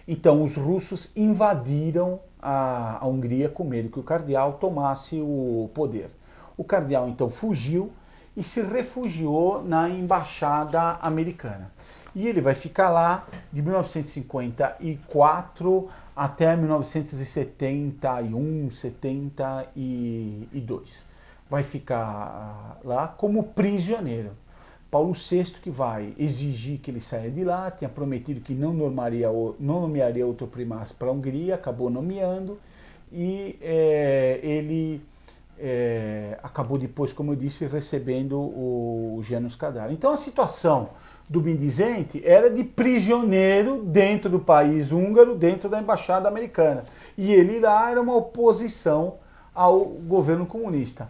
Então, os russos invadiram a Hungria com medo que o cardeal tomasse o poder. O cardeal, então, fugiu e se refugiou na embaixada americana. E ele vai ficar lá de 1954 até 1971, 72. Vai ficar lá como prisioneiro. Paulo VI, que vai exigir que ele saia de lá, tinha prometido que não nomearia outro primaz para a Hungria, acabou nomeando, e ele acabou depois, como eu disse, recebendo o János Kadar. Então a situação do Mendizente era de prisioneiro dentro do país húngaro, dentro da embaixada americana. E ele lá era uma oposição ao governo comunista.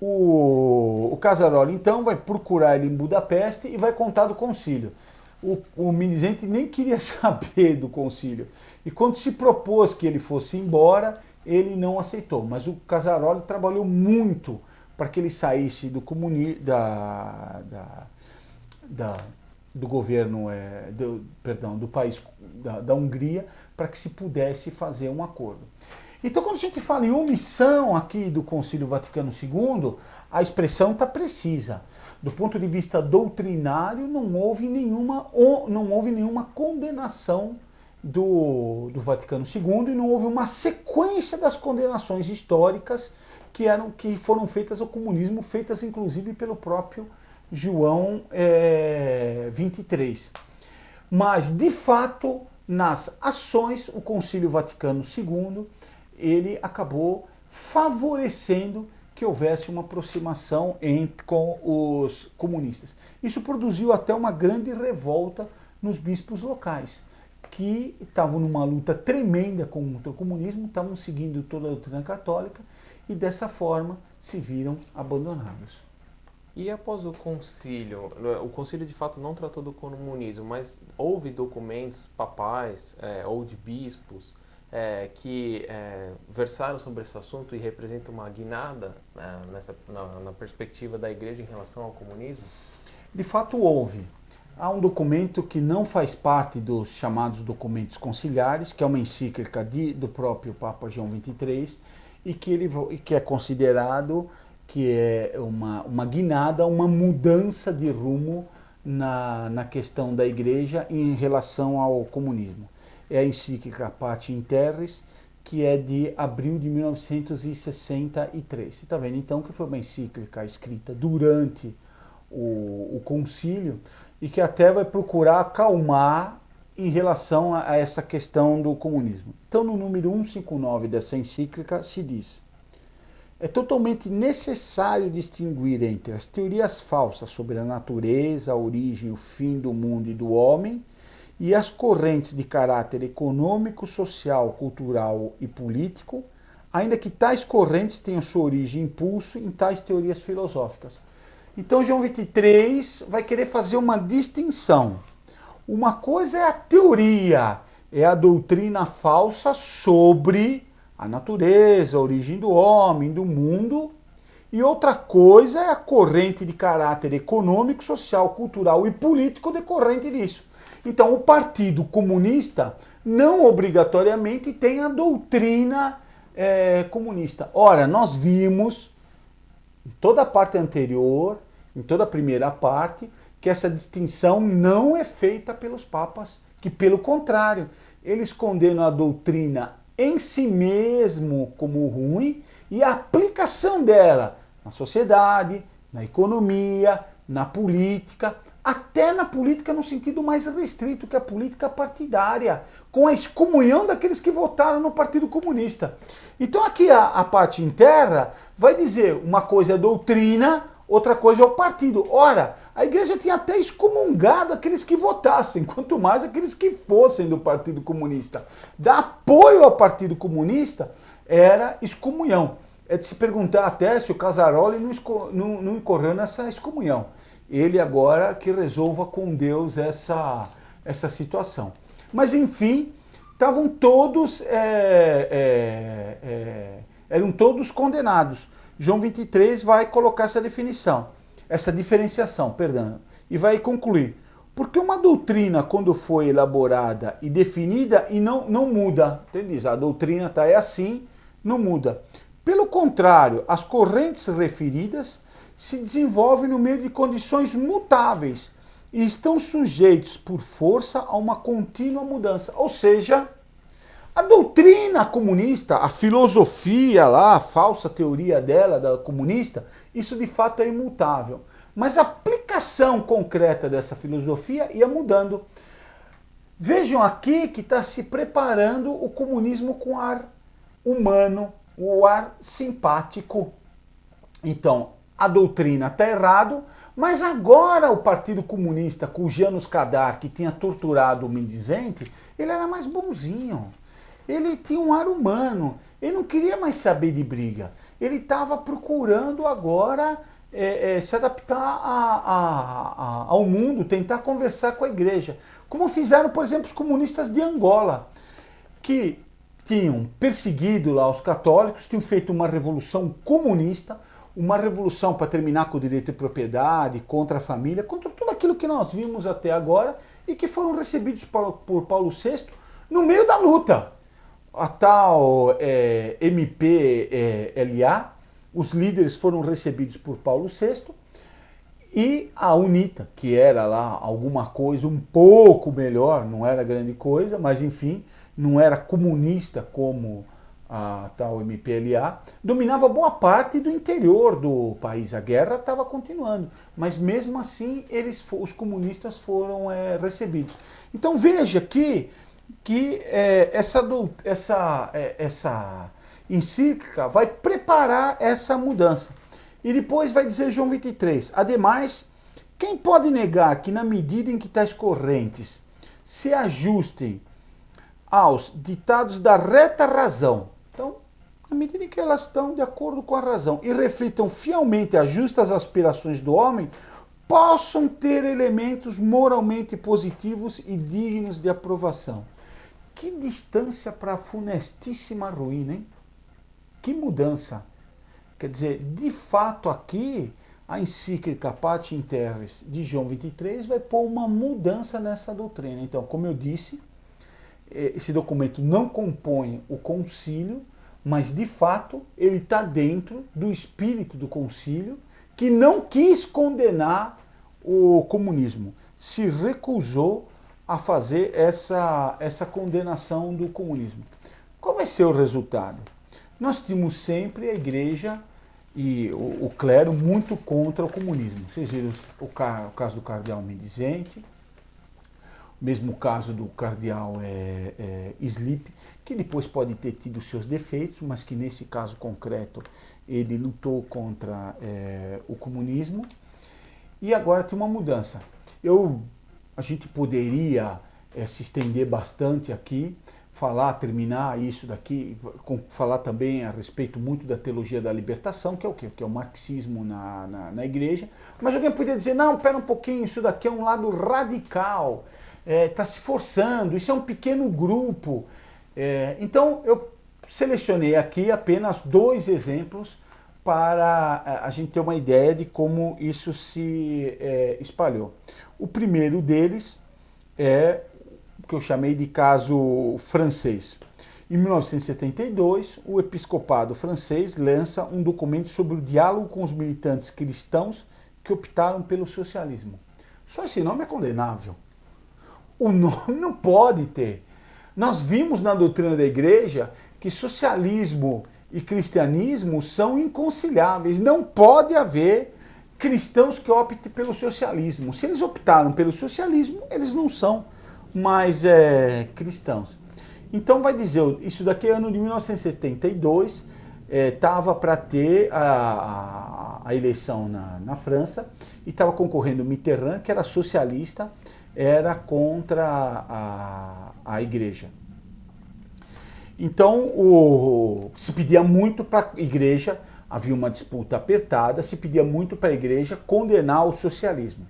O Casaroli, então, vai procurar ele em Budapeste e vai contar do concílio. O Mendizente nem queria saber do concílio. E quando se propôs que ele fosse embora, ele não aceitou. Mas o Casaroli trabalhou muito para que ele saísse do do governo, do país, da Hungria, para que se pudesse fazer um acordo. Então, quando a gente fala em omissão aqui do Concílio Vaticano II, a expressão está precisa. Do ponto de vista doutrinário, não houve nenhuma condenação do Vaticano II e não houve uma sequência das condenações históricas que foram feitas ao comunismo, feitas inclusive pelo próprio João 23. Mas, de fato, nas ações, o Concílio Vaticano II ele acabou favorecendo que houvesse uma aproximação com os comunistas. Isso produziu até uma grande revolta nos bispos locais, que estavam numa luta tremenda contra o comunismo, estavam seguindo toda a doutrina católica e dessa forma se viram abandonados. E após o concílio de fato não tratou do comunismo, mas houve documentos papais ou de bispos que versaram sobre esse assunto e representam uma guinada na perspectiva da Igreja em relação ao comunismo? De fato houve. Há um documento que não faz parte dos chamados documentos conciliares, que é uma encíclica do próprio Papa João XXIII, e que é considerado que é uma guinada, uma mudança de rumo na questão da Igreja em relação ao comunismo. É a encíclica Pacem in Terris, que é de abril de 1963. Você está vendo então que foi uma encíclica escrita durante o concílio e que até vai procurar acalmar em relação a essa questão do comunismo. Então, no número 159 dessa encíclica se diz: é totalmente necessário distinguir entre as teorias falsas sobre a natureza, a origem e o fim do mundo e do homem e as correntes de caráter econômico, social, cultural e político, ainda que tais correntes tenham sua origem e impulso em tais teorias filosóficas. Então, João XXIII vai querer fazer uma distinção. Uma coisa é a teoria, é a doutrina falsa sobre a natureza, a origem do homem, do mundo, e outra coisa é a corrente de caráter econômico, social, cultural e político decorrente disso. Então, o Partido Comunista não obrigatoriamente tem a doutrina comunista. Ora, nós vimos em toda a parte anterior, em toda a primeira parte, que essa distinção não é feita pelos papas, que pelo contrário, eles condenam a doutrina em si mesmo como ruim e a aplicação dela na sociedade, na economia, na política, até na política no sentido mais restrito, que é a política partidária, com a excomunhão daqueles que votaram no Partido Comunista. Então aqui a Pacem in Terris vai dizer uma coisa é doutrina, outra coisa é o partido. Ora, a igreja tinha até excomungado aqueles que votassem, quanto mais aqueles que fossem do Partido Comunista. Dar apoio ao Partido Comunista era excomunhão. é de se perguntar até se o Casaroli não incorreu nessa excomunhão. Ele agora que resolva com Deus essa situação. Mas enfim, estavam todos, eram todos condenados. João 23 vai colocar essa definição, essa diferenciação, perdão, e vai concluir. Porque uma doutrina, quando foi elaborada e definida, e não muda, ele diz, a doutrina é assim, não muda. Pelo contrário, as correntes referidas se desenvolvem no meio de condições mutáveis e estão sujeitos, por força, a uma contínua mudança. Ou seja, a doutrina comunista, a filosofia lá, a falsa teoria dela, da comunista, isso de fato é imutável. Mas a aplicação concreta dessa filosofia ia mudando. Vejam aqui que está se preparando o comunismo com ar humano, o ar simpático. Então, a doutrina está errado, mas agora o Partido Comunista, com o Janos Kadar, que tinha torturado o mendizente, ele era mais bonzinho. Ele tinha um ar humano, ele não queria mais saber de briga. Ele estava procurando agora se adaptar ao mundo, tentar conversar com a igreja. Como fizeram, por exemplo, os comunistas de Angola, que tinham perseguido lá os católicos, tinham feito uma revolução comunista, uma revolução para terminar com o direito de propriedade, contra a família, contra tudo aquilo que nós vimos até agora e que foram recebidos por Paulo VI no meio da luta. A tal MPLA, os líderes foram recebidos por Paulo VI e a UNITA, que era lá alguma coisa um pouco melhor, não era grande coisa, mas enfim, não era comunista como a tal MPLA, dominava boa parte do interior do país. A guerra estava continuando, mas mesmo assim os comunistas foram recebidos. Então veja que essa encíclica vai preparar essa mudança. E depois vai dizer João 23, ademais, quem pode negar que na medida em que tais correntes se ajustem aos ditados da reta razão, então, na medida em que elas estão de acordo com a razão e reflitam fielmente as justas aspirações do homem, possam ter elementos moralmente positivos e dignos de aprovação. Que distância para a funestíssima ruína, hein? Que mudança! Quer dizer, de fato aqui, a encíclica Pacem in Terris de João 23 vai pôr uma mudança nessa doutrina. Então, como eu disse, esse documento não compõe o concílio, mas de fato ele está dentro do espírito do concílio, que não quis condenar o comunismo, se recusou a fazer essa condenação do comunismo. Qual vai ser o resultado? Nós tínhamos sempre a igreja e o clero muito contra o comunismo. Vocês viram o caso do cardeal Mendizente, o mesmo caso do cardeal Slip, que depois pode ter tido seus defeitos, mas que nesse caso concreto ele lutou contra o comunismo. E agora tem uma mudança. A gente poderia se estender bastante aqui, terminar isso daqui, falar também a respeito muito da teologia da libertação, que é o quê? Que é o marxismo na igreja. Mas alguém poderia dizer, não, pera um pouquinho, isso daqui é um lado radical, está se forçando, isso é um pequeno grupo. Então eu selecionei aqui apenas 2 exemplos para a gente ter uma ideia de como isso se espalhou. O primeiro deles é o que eu chamei de caso francês. Em 1972, o episcopado francês lança um documento sobre o diálogo com os militantes cristãos que optaram pelo socialismo. Só esse nome é condenável. O nome não pode ter. Nós vimos na doutrina da igreja que socialismo e cristianismo são inconciliáveis. Não pode haver cristãos que optem pelo socialismo. Se eles optaram pelo socialismo, eles não são mais cristãos. Então vai dizer, isso daqui é ano de 1972, estava para ter a eleição na França e estava concorrendo Mitterrand, que era socialista, era contra a igreja. Então, se pedia muito para a igreja, havia uma disputa apertada, se pedia muito para a igreja condenar o socialismo.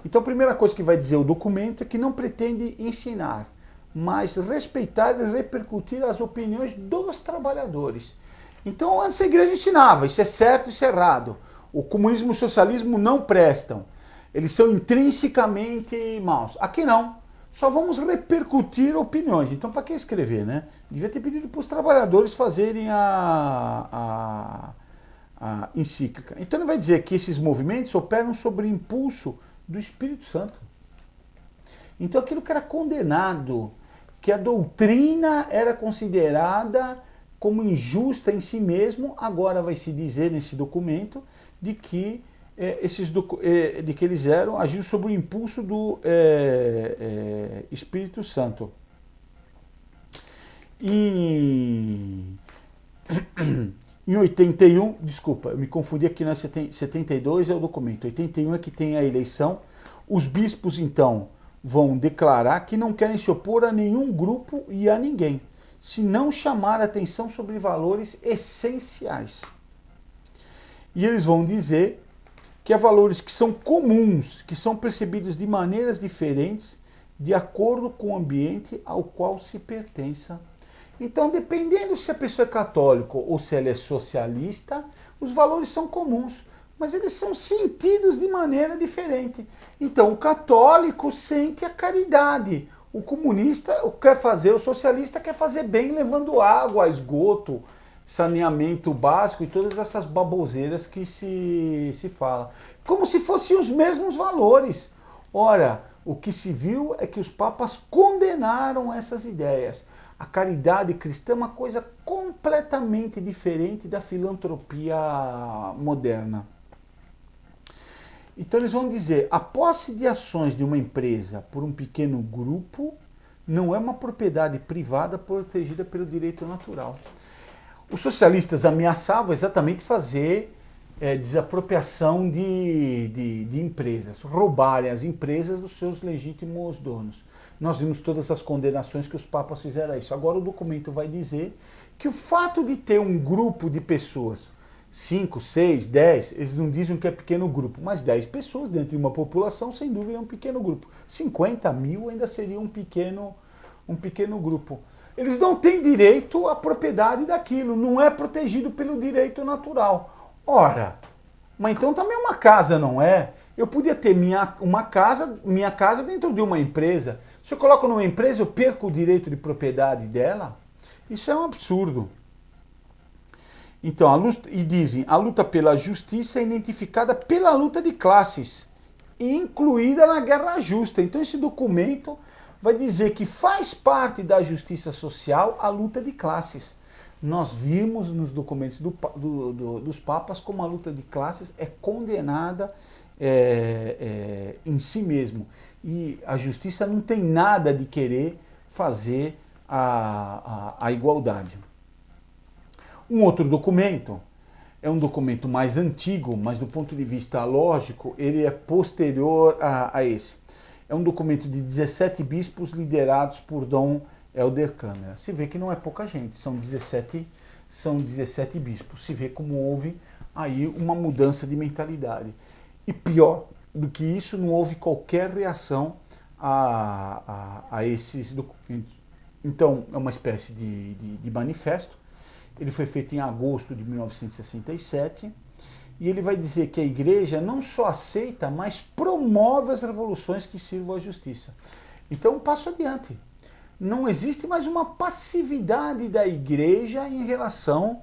Então, a primeira coisa que vai dizer o documento é que não pretende ensinar, mas respeitar e repercutir as opiniões dos trabalhadores. Então, antes a igreja ensinava, isso é certo, isso é errado. O comunismo e o socialismo não prestam. Eles são intrinsecamente maus. Aqui não. Só vamos repercutir opiniões. Então, para que escrever, né? Devia ter pedido para os trabalhadores fazerem a encíclica. Então, ele vai dizer que esses movimentos operam sob impulso do Espírito Santo. Então, aquilo que era condenado, que a doutrina era considerada como injusta em si mesmo, agora vai se dizer nesse documento de que eles agiam sob o impulso do Espírito Santo. Em 81, desculpa, eu me confundi aqui, na 72 é o documento, 81 é que tem a eleição. Os bispos, então, vão declarar que não querem se opor a nenhum grupo e a ninguém, se não chamar atenção sobre valores essenciais. E eles vão dizer que há valores que são comuns, que são percebidos de maneiras diferentes, de acordo com o ambiente ao qual se pertença. Então, dependendo se a pessoa é católica ou se ela é socialista, os valores são comuns, mas eles são sentidos de maneira diferente. Então, o católico sente a caridade, o comunista quer fazer, o socialista quer fazer bem levando água, esgoto, saneamento básico e todas essas baboseiras que se fala. Como se fossem os mesmos valores. Ora, o que se viu é que os papas condenaram essas ideias. A caridade cristã é uma coisa completamente diferente da filantropia moderna. Então eles vão dizer, a posse de ações de uma empresa por um pequeno grupo não é uma propriedade privada protegida pelo direito natural. Os socialistas ameaçavam exatamente fazer desapropriação de empresas, roubarem as empresas dos seus legítimos donos. Nós vimos todas as condenações que os papas fizeram a isso. Agora o documento vai dizer que o fato de ter um grupo de pessoas, 5, 6, 10, eles não dizem que é pequeno grupo, mas 10 pessoas dentro de uma população, sem dúvida, é um pequeno grupo. 50 mil ainda seria um pequeno grupo. Eles não têm direito à propriedade daquilo, não é protegido pelo direito natural. Ora, mas então também uma casa não é? Eu podia ter minha casa dentro de uma empresa. Se eu coloco numa empresa, eu perco o direito de propriedade dela? Isso é um absurdo. Então, dizem, a luta pela justiça é identificada pela luta de classes, incluída na guerra justa. Então, esse documento vai dizer que faz parte da justiça social a luta de classes. Nós vimos nos documentos dos papas como a luta de classes é condenada em si mesmo. E a justiça não tem nada de querer fazer a igualdade. Um outro documento é um documento mais antigo, mas do ponto de vista lógico, ele é posterior a esse. É um documento de 17 bispos liderados por Dom Helder Câmara. Se vê que não é pouca gente, são 17 bispos. Se vê como houve aí uma mudança de mentalidade. E pior do que isso, não houve qualquer reação a esses documentos. Então, é uma espécie de manifesto. Ele foi feito em agosto de 1967 e ele vai dizer que a igreja não só aceita, mas promove as revoluções que sirvam à justiça. Então, um passo adiante. Não existe mais uma passividade da igreja em relação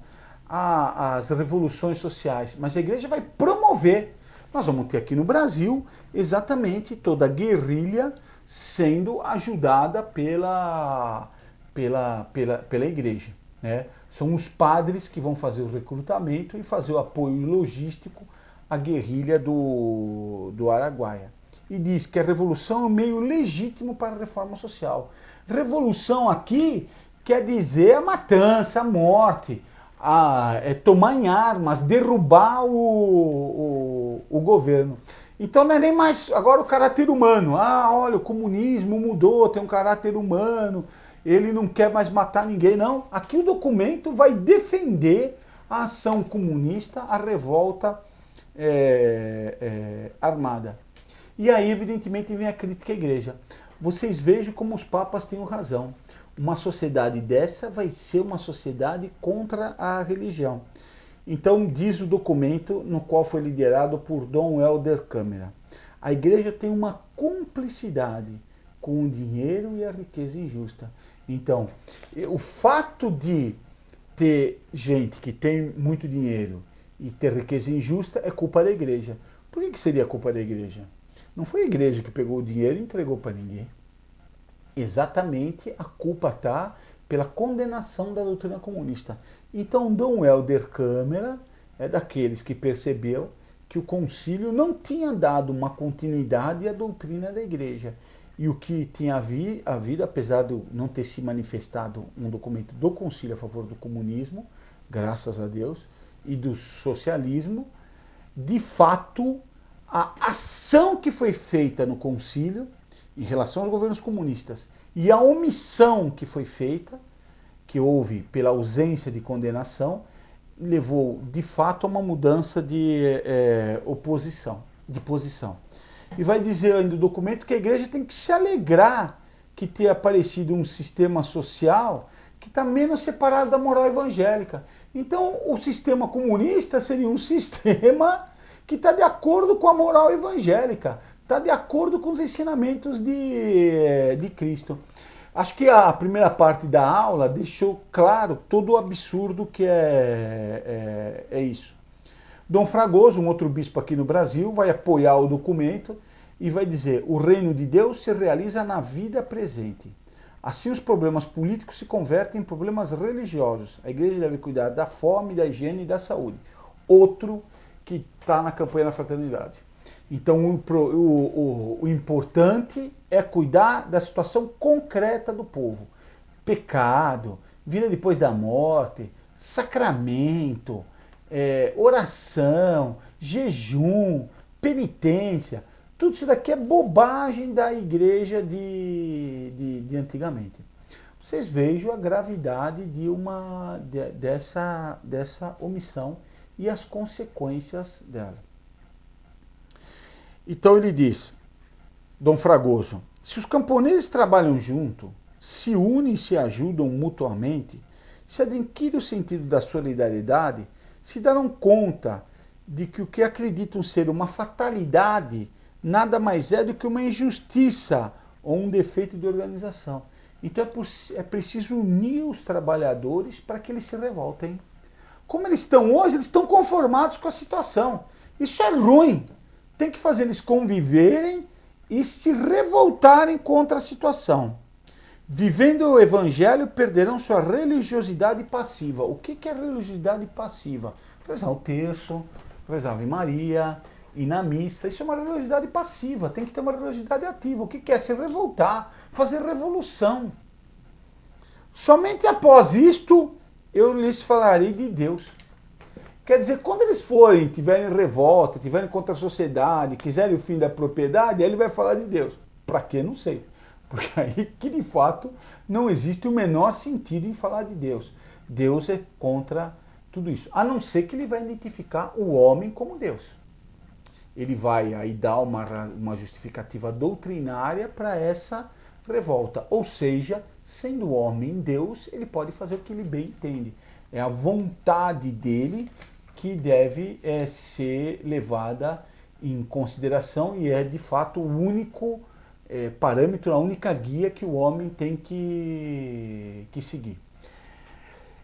às revoluções sociais, mas a igreja vai promover. Nós vamos ter aqui no Brasil exatamente toda a guerrilha sendo ajudada pela igreja, né? São os padres que vão fazer o recrutamento e fazer o apoio logístico à guerrilha do Araguaia. E diz que a revolução é um meio legítimo para a reforma social. Revolução aqui quer dizer a matança, a morte, tomar em armas, derrubar o governo. Então não é nem mais agora o caráter humano. Olha, o comunismo mudou, tem um caráter humano. ele não quer mais matar ninguém, não. Aqui o documento vai defender a ação comunista, a revolta armada. E aí, evidentemente, vem a crítica à igreja. Vocês vejam como os papas têm razão. Uma sociedade dessa vai ser uma sociedade contra a religião. Então, diz o documento no qual foi liderado por Dom Helder Câmara. A igreja tem uma cumplicidade com o dinheiro e a riqueza injusta. Então, o fato de ter gente que tem muito dinheiro e ter riqueza injusta é culpa da igreja. Por que seria culpa da igreja? Não foi a igreja que pegou o dinheiro e entregou para ninguém. Exatamente, a culpa está pela condenação da doutrina comunista. Então, Dom Helder Câmara é daqueles que percebeu que o concílio não tinha dado uma continuidade à doutrina da igreja. E o que tinha havido, apesar de não ter se manifestado um documento do concílio a favor do comunismo, graças a Deus, e do socialismo, de fato, a ação que foi feita no concílio em relação aos governos comunistas e a omissão que foi feita, que houve pela ausência de condenação, levou de fato a uma mudança de posição. E vai dizer ainda o documento que a igreja tem que se alegrar que tenha aparecido um sistema social que está menos separado da moral evangélica. Então, o sistema comunista seria um sistema que está de acordo com a moral evangélica, está de acordo com os ensinamentos de Cristo. Acho que a primeira parte da aula deixou claro todo o absurdo que é isso. Dom Fragoso, um outro bispo aqui no Brasil, vai apoiar o documento e vai dizer: o reino de Deus se realiza na vida presente. Assim, os problemas políticos se convertem em problemas religiosos. A igreja deve cuidar da fome, da higiene e da saúde. Outro que está na campanha da fraternidade. Então, o importante é cuidar da situação concreta do povo. Pecado, vida depois da morte, sacramento, oração, jejum, penitência. Tudo isso daqui é bobagem da igreja de antigamente. Vocês vejam a gravidade dessa omissão e as consequências dela. Então ele diz, Dom Fragoso, se os camponeses trabalham junto, se unem e se ajudam mutuamente, se adquirem o sentido da solidariedade, se darão conta de que o que acreditam ser uma fatalidade nada mais é do que uma injustiça ou um defeito de organização. Então é preciso unir os trabalhadores para que eles se revoltem. Como eles estão hoje, eles estão conformados com a situação. Isso é ruim. Tem que fazer eles conviverem e se revoltarem contra a situação. Vivendo o evangelho, perderão sua religiosidade passiva. O que é religiosidade passiva? Rezar o terço, rezar a Ave Maria, ir na missa. Isso é uma religiosidade passiva, tem que ter uma religiosidade ativa. O que é? Se revoltar, fazer revolução. Somente após isto, eu lhes falarei de Deus. Quer dizer, quando eles tiverem revolta, tiverem contra a sociedade, quiserem o fim da propriedade, aí ele vai falar de Deus. Para quê? Não sei. Porque aí que de fato não existe o menor sentido em falar de Deus. Deus é contra tudo isso. A não ser que ele vai identificar o homem como Deus. Ele vai aí dar uma justificativa doutrinária para essa revolta. Ou seja, sendo o homem Deus, ele pode fazer o que ele bem entende. É a vontade dele que deve ser levada em consideração e é de fato o único parâmetro, a única guia que o homem tem que seguir.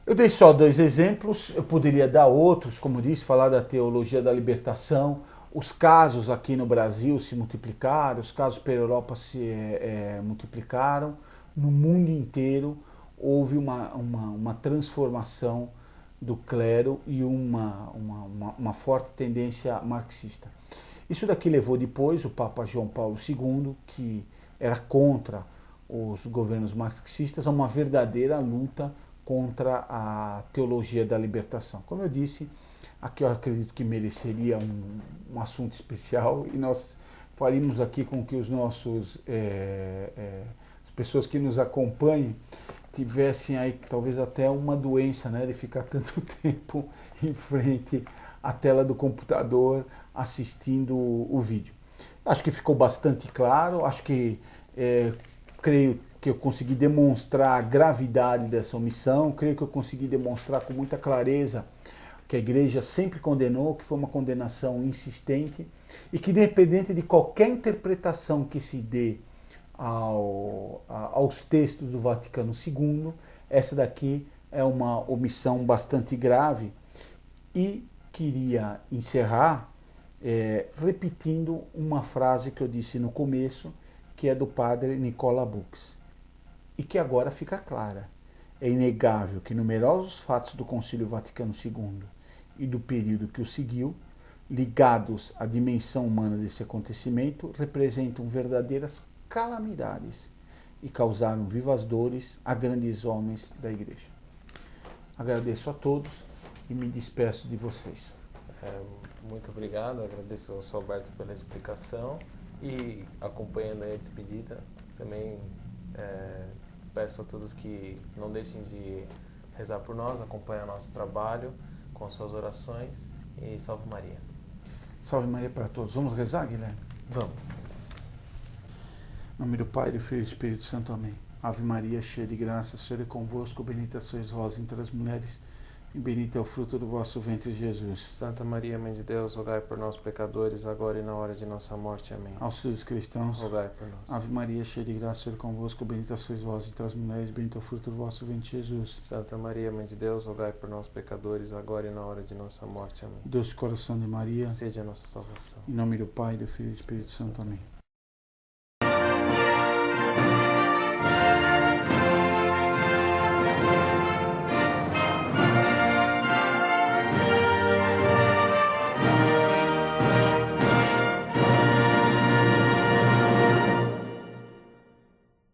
Eu dei só 2 exemplos, eu poderia dar outros, como disse, falar da teologia da libertação. Os casos aqui no Brasil se multiplicaram, os casos pela Europa se multiplicaram. No mundo inteiro houve uma transformação do clero e uma forte tendência marxista. Isso daqui levou depois o Papa João Paulo II, que era contra os governos marxistas, a uma verdadeira luta contra a teologia da libertação. Como eu disse, aqui eu acredito que mereceria um assunto especial e nós faríamos aqui com que os nossos as pessoas que nos acompanhem tivessem aí talvez até uma doença, né, de ficar tanto tempo em frente à tela do computador assistindo o vídeo. Acho que ficou bastante claro, acho que creio que eu consegui demonstrar a gravidade dessa omissão, creio que eu consegui demonstrar com muita clareza que a igreja sempre condenou, que foi uma condenação insistente e que, independente de qualquer interpretação que se dê aos textos do Vaticano II, essa daqui é uma omissão bastante grave. E queria encerrar repetindo uma frase que eu disse no começo, que é do padre Nicola Bux, e que agora fica clara. É inegável que numerosos fatos do Concílio Vaticano II e do período que o seguiu, ligados à dimensão humana desse acontecimento, representam verdadeiras calamidades e causaram vivas dores a grandes homens da Igreja. Agradeço a todos e me despeço de vocês. Muito obrigado, agradeço ao Sr. Alberto pela explicação e acompanhando aí a despedida, também peço a todos que não deixem de rezar por nós, acompanhar nosso trabalho com suas orações e salve Maria. Salve Maria para todos. Vamos rezar, Guilherme? Vamos. Em nome do Pai, do Filho e do Espírito Santo. Amém. Ave Maria, cheia de graça, o Senhor é convosco, bendita sois vós entre as mulheres, e bendito é o fruto do vosso ventre, Jesus. Santa Maria, Mãe de Deus, rogai por nós, pecadores, agora e na hora de nossa morte. Amém. Auxílio cristãos, rogai por nós. Ave Maria, cheia de graça, o Senhor é convosco, bendita sois vós entre as mulheres, bendito é o fruto do vosso ventre, Jesus. Santa Maria, Mãe de Deus, rogai por nós, pecadores, agora e na hora de nossa morte. Amém. Doce coração de Maria, seja a nossa salvação. em nome do Pai, do Filho e do Espírito Santo. Amém.